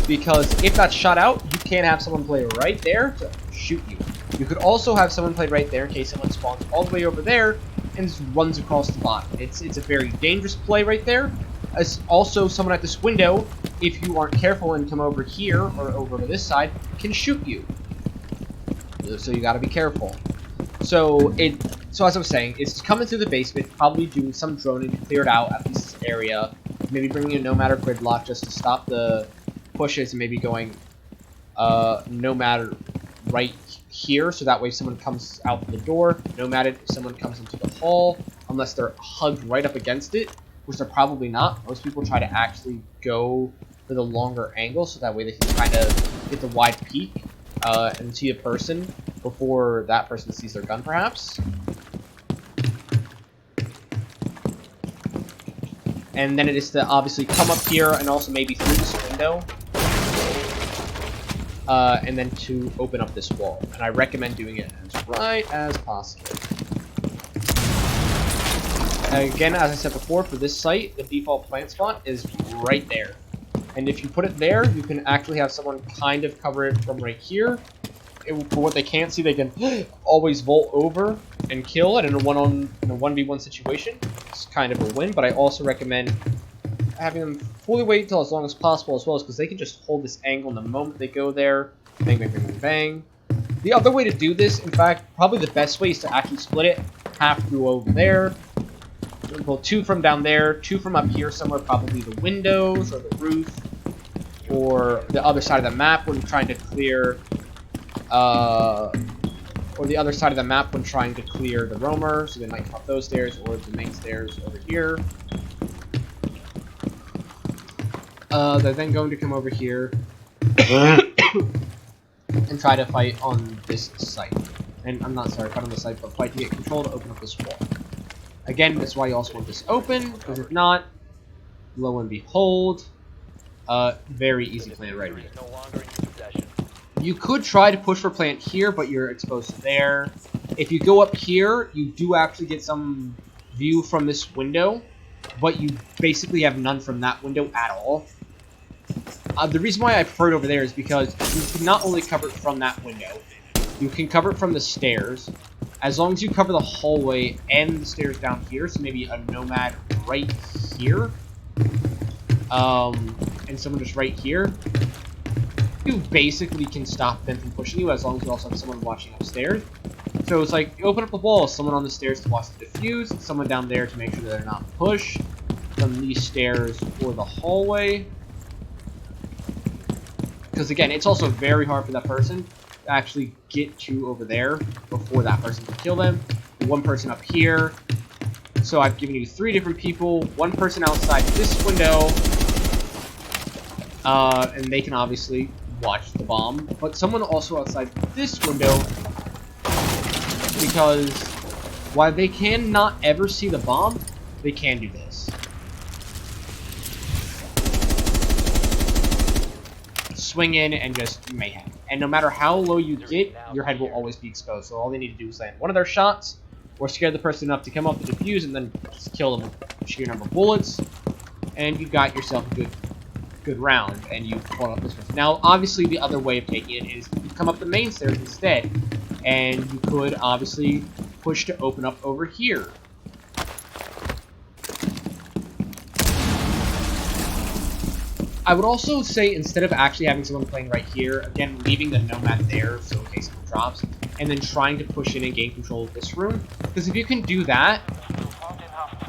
because if that's shot out, you can have someone play right there to shoot you. You could also have someone play right there in case someone spawns all the way over there and just runs across the bottom. It's a very dangerous play right there. As also, someone at this window, if you aren't careful and come over here or over to this side, can shoot you. So you gotta be careful. So as I was saying, it's coming through the basement, probably doing some droning to clear it out, at least this area. Maybe bringing a Nomad or Gridlock just to stop the pushes, and maybe going Nomad right here, so that way if someone comes out the door, Nomad if someone comes into the hall, unless they're hugged right up against it, which they're probably not. Most people try to actually go for the longer angle, so that way they can kind of get the wide peek and see a person before that person sees their gun, perhaps. And then it is to obviously come up here and also maybe through this window. And then to open up this wall. And I recommend doing it as right as possible. Again, as I said before, for this site, the default plant spot is right there. And if you put it there, you can actually have someone kind of cover it from right here. For what they can't see, they can always vault over and kill it in a 1v1 situation. It's kind of a win, but I also recommend having them fully wait till as long as possible as well, because they can just hold this angle in the moment they go there. Bang, bang, bang, bang, bang. The other way to do this, in fact, probably the best way is to actually split it. Half through over there. Well, 2 from down there, 2 from up here somewhere, probably the windows or the roof, or the other side of the map when you're trying to clear or the other side of the map when trying to clear the roamer, so they might come up those stairs, or the main stairs over here. They're then going to come over here and try to fight on this site. And I'm not sorry, fight on the site, but fight to get control to open up this wall. Again, that's why you also want this open, because if not, lo and behold, very easy plant right here. No longer in your possession. You could try to push for plant here, but you're exposed to there. If you go up here, you do actually get some view from this window, but you basically have none from that window at all. The reason why I prefer it over there is because you can not only cover it from that window, you can cover it from the stairs. As long as you cover the hallway and the stairs down here, so maybe a nomad right here, and someone just right here, you basically can stop them from pushing you as long as you also have someone watching upstairs. So it's like, you open up the wall, someone on the stairs to watch the defuse, someone down there to make sure that they're not pushed from these stairs or the hallway. Because again, it's also very hard for that person to actually get to over there before that person can kill them. One person up here. So I've given you 3 different people. One person outside this window. And they can obviously watch the bomb. But someone also outside this window. Because while they cannot ever see the bomb, they can do this. Swing in and just mayhem. And no matter how low you get, your head will always be exposed. So all they need to do is land one of their shots, or scare the person enough to come up and defuse, and then just kill them with sheer number of bullets. And you got yourself a good round, and you pull up this person. Now, obviously, the other way of taking it is you come up the main stairs instead, and you could obviously push to open up over here. I would also say, instead of actually having someone playing right here, again, leaving the nomad there, so in case someone drops, and then trying to push in and gain control of this room. Because if you can do that,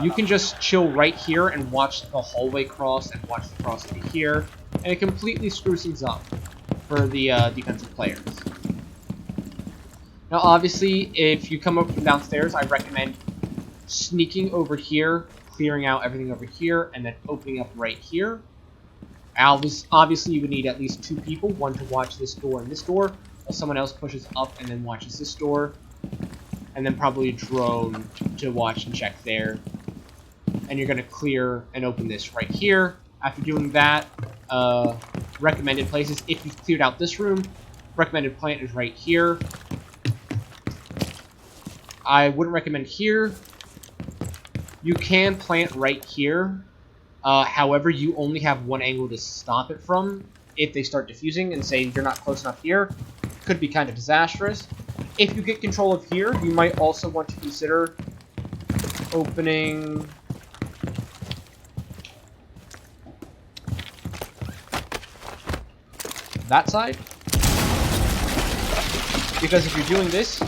you can just chill right here and watch the hallway cross and watch the cross into here, and it completely screws things up for the defensive players. Now, obviously, if you come up from downstairs, I recommend sneaking over here, clearing out everything over here, and then opening up right here. Obviously, you would need at least 2 people, one to watch this door and this door, while someone else pushes up and then watches this door, and then probably a drone to watch and check there. And you're going to clear and open this right here. After doing that, recommended places, if you've cleared out this room, recommended plant is right here. I wouldn't recommend here. You can plant right here. However, you only have one angle to stop it from. If they start defusing and say you're not close enough here, could be kind of disastrous. If you get control of here, you might also want to consider opening that side. Because if you're doing this,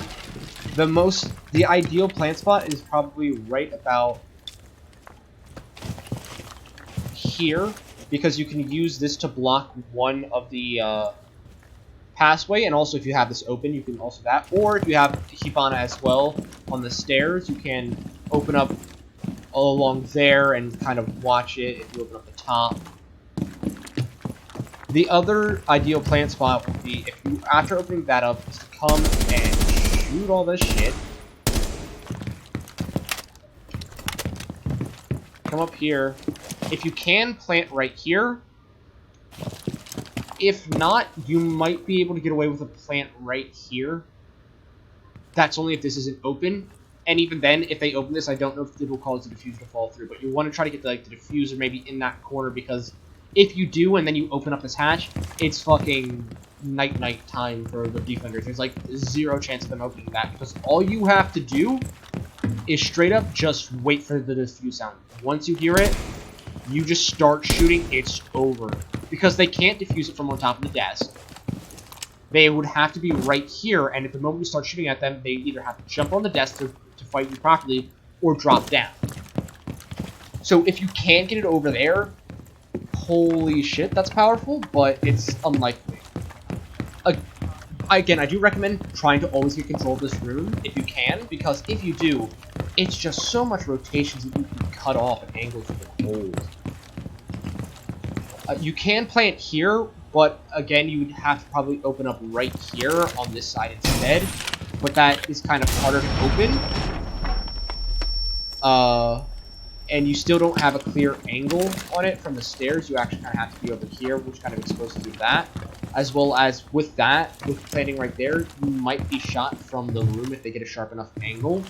the ideal plant spot is probably right about here, because you can use this to block one of the passway, and also if you have this open, you can also that, or if you have Hibana as well on the stairs, you can open up all along there and kind of watch it if you open up the top. The other ideal plant spot would be if you, after opening that up, is to come and shoot all this shit. Come up here. If you can, plant right here. If not, you might be able to get away with a plant right here. That's only if this isn't open. And even then, if they open this, I don't know if it will cause the diffuser to fall through. But you want to try to get the diffuser maybe in that corner, because if you do and then you open up this hatch, it's fucking night time for the defenders. There's like 0 chance of them opening that, because all you have to do is straight up just wait for the diffuse sound. Once you hear it, you just start shooting, it's over. Because they can't defuse it from on top of the desk. They would have to be right here, and at the moment you start shooting at them, they either have to jump on the desk to fight you properly, or drop down. So if you can't get it over there, holy shit, that's powerful, but it's unlikely. again, I do recommend trying to always get control of this room if you can, because if you do, it's just so much rotations that you can cut off at angles you can hold. You can plant here, but again, you would have to probably open up right here on this side instead. But that is kind of harder to open. And you still don't have a clear angle on it from the stairs. You actually kind of have to be over here, which kind of exposes you to that. As well as with that, with planting right there, you might be shot from the room if they get a sharp enough angle.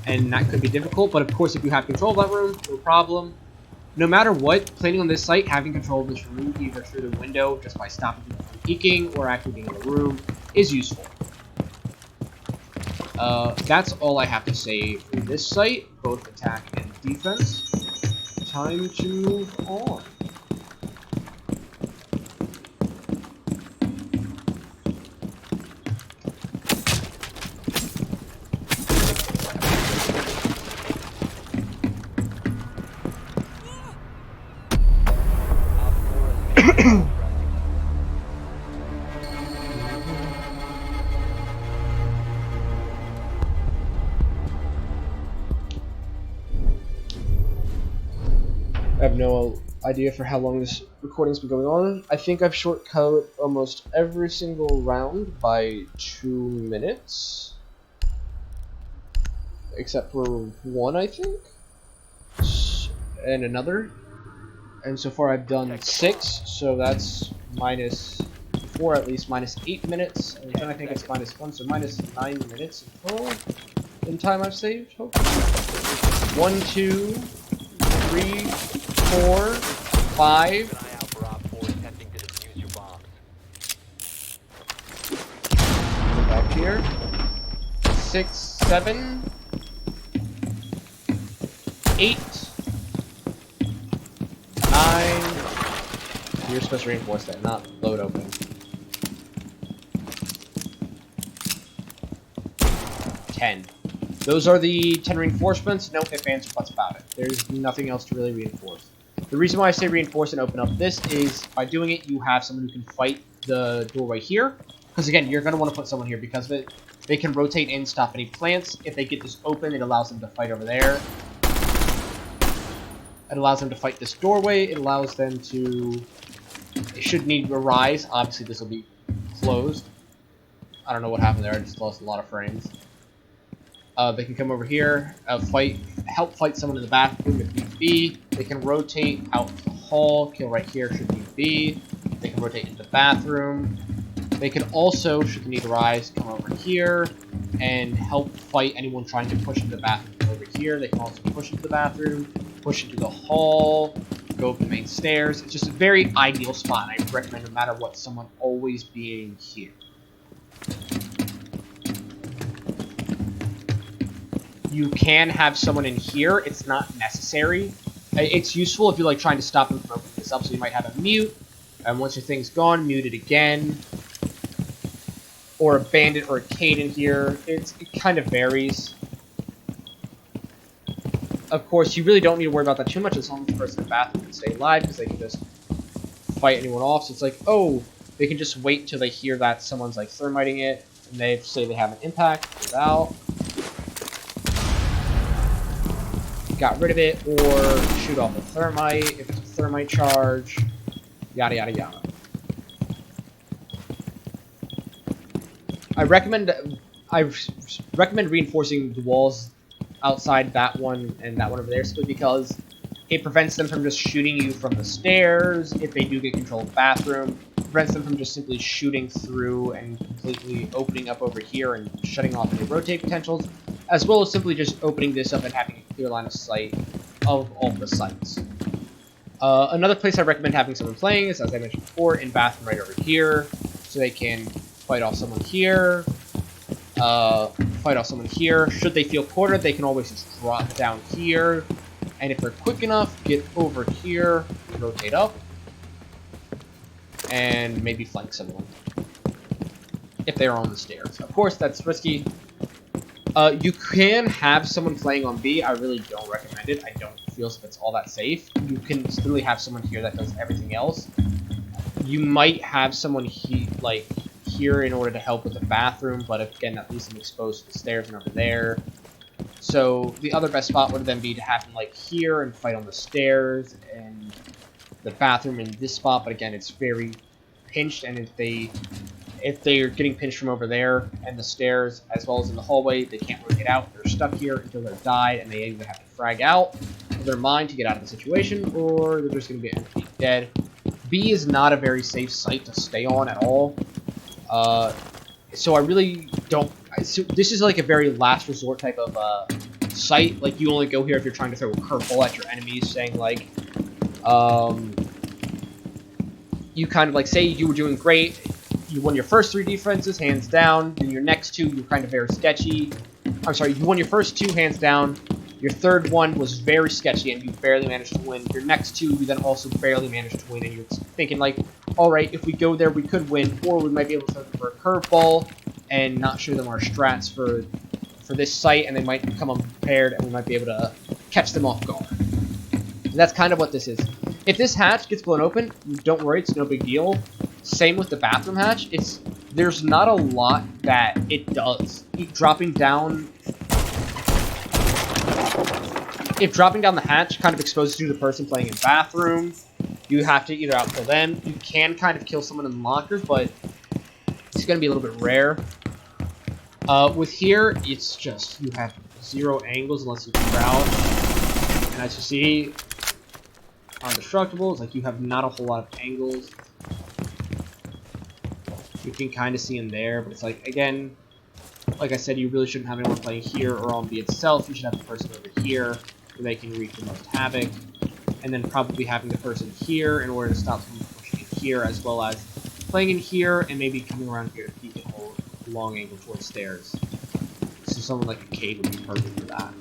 And that could be difficult, but of course if you have control of that room, no problem. No matter what, planning on this site, having control of this room, either through the window, just by stopping people from peeking, or actually being in the room, is useful. That's all I have to say for this site, both attack and defense. Time to move on. I have no idea for how long this recording's been going on. I think I've shortcut almost every single round by 2 minutes. Except for one, I think? And another. And so far I've done 6, so that's minus 4 at least, minus 8 minutes. And then I think it's -1, so minus 9 minutes in total in time I've saved, hopefully. 1, 2, 3, 4, 5. Keep an eye out for Op 4 attempting to defuse your bombs. Go back here. 6, 7, 8, 9. You're supposed to reinforce that, not load open. 10. Those are the 10 reinforcements. No ifs, ands, or buts about it. There's nothing else to really reinforce. The reason why I say reinforce and open up this is by doing it, you have someone who can fight the doorway here. Because again, you're going to want to put someone here because of it. They can rotate in, stop any plants. If they get this open, it allows them to fight over there. It allows them to fight this doorway. It allows them to... They should need a rise. Obviously, this will be closed. I don't know what happened there. I just lost a lot of frames. They can come over here, help fight someone in the bathroom if need be. They can rotate out to the hall, kill right here should need be. They can rotate into the bathroom. They can also, should the need arise, come over here and help fight anyone trying to push into the bathroom over here. They can also push into the bathroom, push into the hall, go up the main stairs. It's just a very ideal spot, and I recommend no matter what, someone always being here. You can have someone in here. It's not necessary. It's useful if you're like trying to stop them from opening this up. So you might have a mute, and once your thing's gone, mute it again, or a bandit or a Cade in here. It kind of varies. Of course, you really don't need to worry about that too much as long as the person in the bathroom can stay alive, because they can just fight anyone off. So it's like, oh, they can just wait till they hear that someone's like thermiting it, and they say they have an impact. Without. Got rid of it, or shoot off a thermite if it's a thermite charge, yada yada yada. I recommend reinforcing the walls outside that one and that one over there simply because it prevents them from just shooting you from the stairs if they do get control of the bathroom. It prevents them from just simply shooting through and completely opening up over here and shutting off any rotate potentials, as well as simply just opening this up and having a clear line of sight of all the sites. Another place I recommend having someone playing is, as I mentioned before, in bathroom right over here, so they can fight off someone here, fight off someone here. Should they feel cornered, they can always just drop down here, and if they're quick enough, get over here, rotate up, and maybe flank someone if they're on the stairs. Of course, that's risky. You can have someone playing on B. I really don't recommend it. I don't feel as if it's all that safe. You can literally have someone here that does everything else. You might have someone here in order to help with the bathroom, but again, that leaves them exposed to the stairs and over there. So the other best spot would then be to have them like here and fight on the stairs, and the bathroom in this spot. But again, it's very pinched, and if they're getting pinched from over there and the stairs as well as in the hallway, they can't really get out. They're stuck here until they're died, and they either have to frag out of their mind to get out of the situation, or they're just going to be end up dead. B is not a very safe site to stay on at all. So I really don't... So this is like a very last resort type of site. Like, you only go here if you're trying to throw a curveball at your enemies, saying like... you kind of like, say you were doing great, you won your first 3 defenses, hands down, then your next 2, you're kind of very sketchy. I'm sorry, you won your first 2, hands down, your third one was very sketchy, and you barely managed to win. Your next 2, you then also barely managed to win, and you're thinking like, alright, if we go there, we could win, or we might be able to throw them for a curveball, and not show them our strats for this site, and they might come unprepared, and we might be able to catch them off guard. And that's kind of what this is. If this hatch gets blown open, don't worry, it's no big deal. Same with the bathroom hatch. There's not a lot that it does. If dropping down the hatch kind of exposes you to the person playing in bathroom, you have to either outkill them. You can kind of kill someone in the lockers, but it's going to be a little bit rare. With here, it's just you have 0 angles unless you crouch. And as you see, on Destructibles, like, you have not a whole lot of angles. You can kind of see in there, but it's like, again, like I said, you really shouldn't have anyone playing here or on B itself. You should have the person over here where they can wreak the most havoc, and then probably having the person here in order to stop someone from pushing in here, as well as playing in here and maybe coming around here to peek and hold a long angle towards stairs. So someone like a Cade would be perfect for that.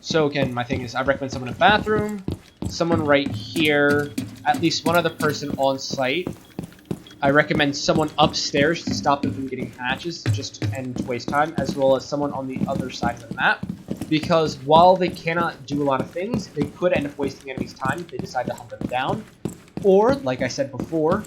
So again, my thing is, I recommend someone in the bathroom, someone right here, at least one other person on site. I recommend someone upstairs to stop them from getting hatches, just to end waste time, as well as someone on the other side of the map. Because while they cannot do a lot of things, they could end up wasting enemies' time if they decide to hunt them down. Or, like I said before,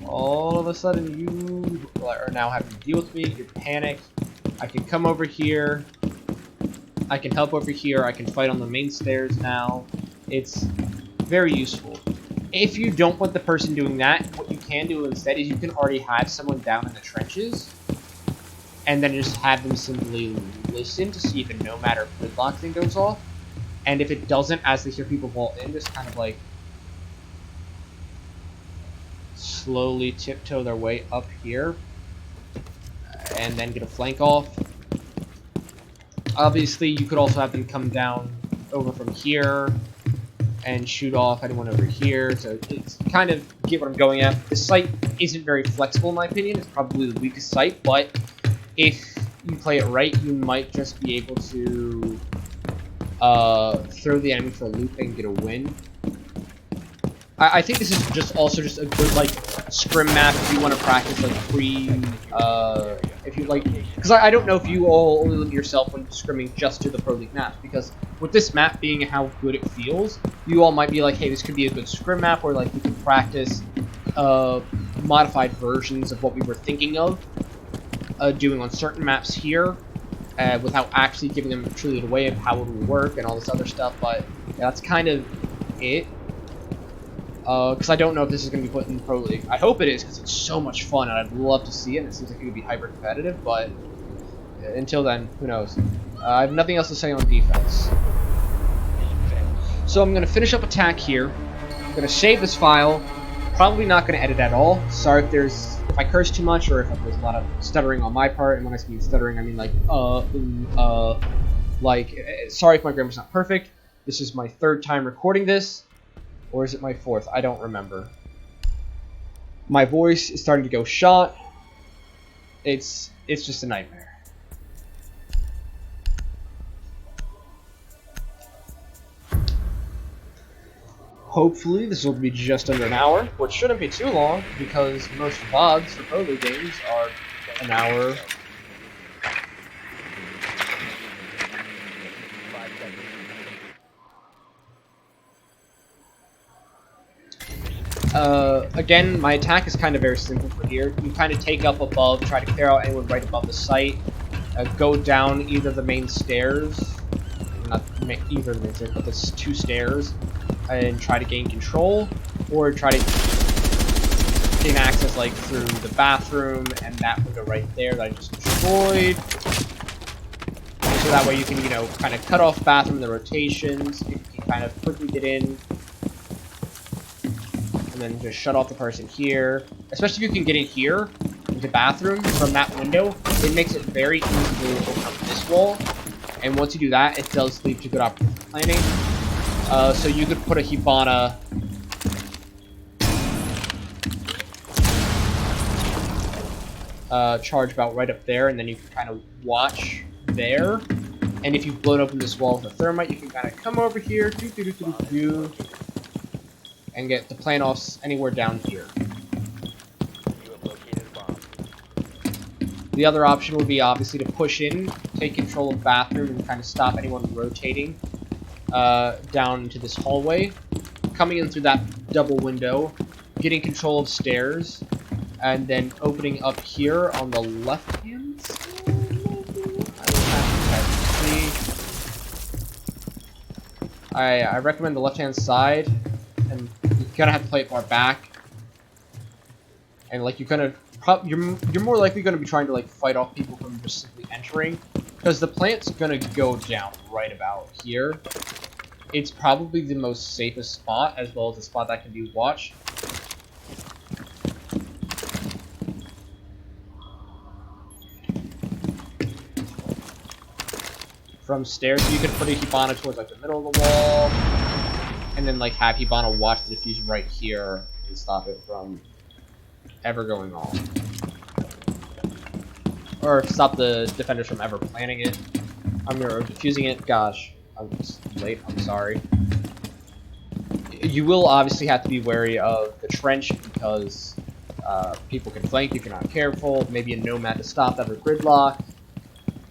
all of a sudden you are now having to deal with me, you're panicked. I can come over here, I can help over here, I can fight on the main stairs now. It's very useful. If you don't want the person doing that, what you can do instead is you can already have someone down in the trenches, and then just have them simply listen to see if a nomad or gridlock thing goes off. And if it doesn't, as they hear people vault in, just kind of like slowly tiptoe their way up here and then get a flank off. Obviously, you could also have them come down over from here and shoot off anyone over here. So it's kind of get what I'm going at. This site isn't very flexible in my opinion. It's probably the weakest site, but if you play it right, you might just be able to throw the enemy for a loop and get a win. I think this is just a good like scrim map if you want to practice like if you like, because I don't know if you all only limit yourself when scrimming just to the Pro League maps, because with this map being how good it feels, you all might be like, hey, this could be a good scrim map where like we can practice modified versions of what we were thinking of doing on certain maps here without actually giving them truly away of how it will work and all this other stuff. But yeah, that's kind of it. Because I don't know if this is going to be put in the Pro League. I hope it is, because it's so much fun, and I'd love to see it, and it seems like it could be hyper-competitive, but until then, who knows. I have nothing else to say on defense. So I'm going to finish up attack here. I'm going to save this file. Probably not going to edit at all. Sorry if I curse too much, or if there's a lot of stuttering on my part, and when I mean stuttering, I mean like, sorry if my grammar's not perfect. This is my 3rd time recording this. Or is it my 4th? I don't remember. My voice is starting to go shot. It's just a nightmare. Hopefully this will be just under an hour, which shouldn't be too long because most VODs for Polo games are an hour. 5 seconds. Again, my attack is kind of very simple for here. You kind of take up above, try to clear out anyone right above the site, go down either the main stairs, not either the main stairs, but the 2 stairs, and try to gain control, or try to gain access like through the bathroom and that window right there that I just destroyed. So that way you can, you know, kind of cut off bathroom and the rotations, you can kind of quickly get in, and then just shut off the person here. Especially if you can get in here, into bathroom, from that window, it makes it very easy to open up this wall. And once you do that, it does lead to good opportunity planning. So you could put a Hibana charge about right up there, and then you can kind of watch there. And if you've blown open this wall with a thermite, you can kind of come over here, and get the plant offs anywhere down here. You have located a bomb. The other option would be obviously to push in, take control of bathroom, and kind of stop anyone rotating down into this hallway. Coming in through that double window, getting control of stairs, and then opening up here on the left-hand side, maybe? I recommend the left-hand side, and you're gonna have to play it far back. And like you're more likely gonna be trying to like fight off people from just simply entering, because the plant's gonna go down right about here. It's probably the most safest spot, as well as the spot that can be watched. From stairs, you could put a Hibana towards like the middle of the wall, and then like have Hibana watch the diffusion right here and stop it from ever going off. Or stop the defenders from ever planning it. Or diffusing it. Gosh, I'm late. I'm sorry. You will obviously have to be wary of the trench because people can flank if you're not careful. Maybe a nomad to stop that or gridlock.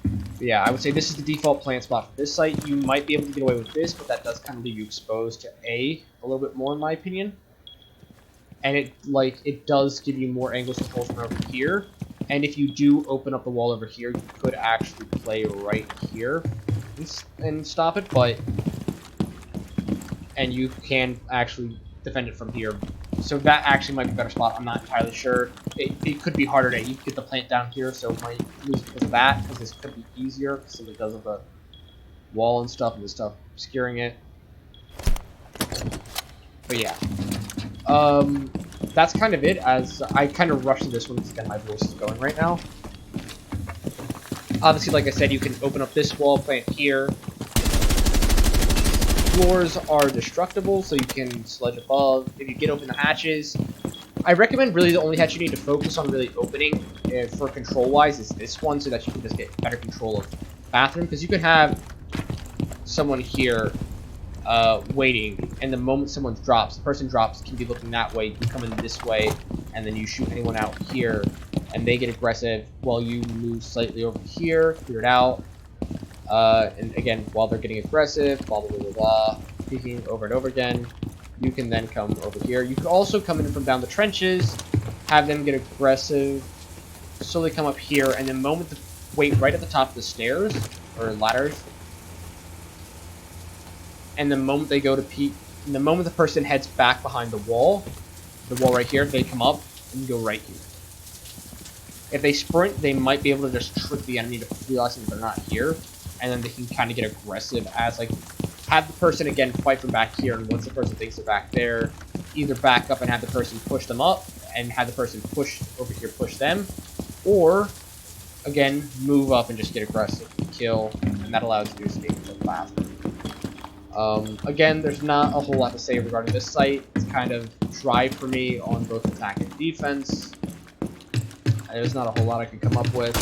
But yeah, I would say this is the default plant spot for this site. You might be able to get away with this, but that does kind of leave you exposed to a little bit more, in my opinion. And it does give you more angles to pull from over here. And if you do open up the wall over here, you could actually play right here and stop it, and you can actually defend it from here. So that actually might be a better spot. I'm not entirely sure. It could be harder to get the plant down here, so it might lose because of that, because this could be easier simply because of the wall and stuff obscuring it. But yeah. That's kind of it, as I kind of rushed this one because again my voice is going right now. Obviously, like I said, you can open up this wall, plant here. Floors are destructible, so you can sledge above. If you get open the hatches, I recommend really the only hatch you need to focus on really opening for control-wise is this one, so that you can just get better control of bathroom, because you can have someone here waiting, and the moment someone drops, the person drops, can be looking that way, you come in this way, and then you shoot anyone out here, and they get aggressive while you move slightly over here, clear it out. And again, while they're getting aggressive, blah, blah, blah, blah, peeking over and over again, you can then come over here. You can also come in from down the trenches, have them get aggressive, slowly come up here, and the moment wait right at the top of the stairs, or ladders, and the moment they go to peek, and the moment the person heads back behind the wall right here, they come up and go right here. If they sprint, they might be able to just trick the enemy to realizing they're not here, and then they can kind of get aggressive as, like, have the person, again, fight from back here, and once the person thinks they're back there, either back up and have the person push them up, and have the person push over here, push them, or, again, move up and just get aggressive, kill, and that allows you to escape to the bathroom. Again, there's not a whole lot to say regarding this site. It's kind of dry for me on both attack and defense. There's not a whole lot I can come up with.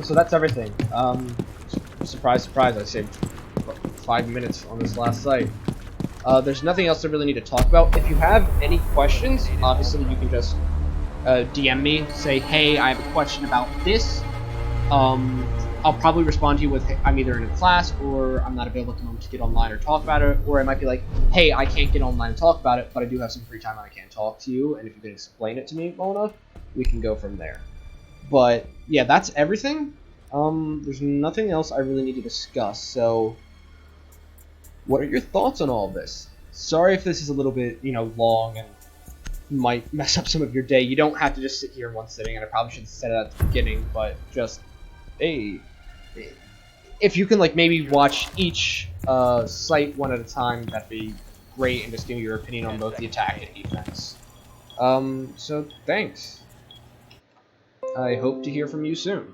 So that's everything. Surprise, surprise, I saved 5 minutes on this last site. There's nothing else I really need to talk about. If you have any questions, obviously you can just DM me, say, hey, I have a question about this. I'll probably respond to you with, hey, I'm either in a class or I'm not available at the moment to get online or talk about it, or I might be like, hey, I can't get online and talk about it, but I do have some free time and I can talk to you, and if you can explain it to me well enough, we can go from there. But yeah, that's everything. There's nothing else I really need to discuss, so what are your thoughts on all of this? Sorry if this is a little bit, long and might mess up some of your day. You don't have to just sit here in one sitting, and I probably should have said it at the beginning, but just, hey, if you can, maybe watch each site one at a time, that'd be great, and just give me your opinion on both the attack and defense. So thanks. I hope to hear from you soon.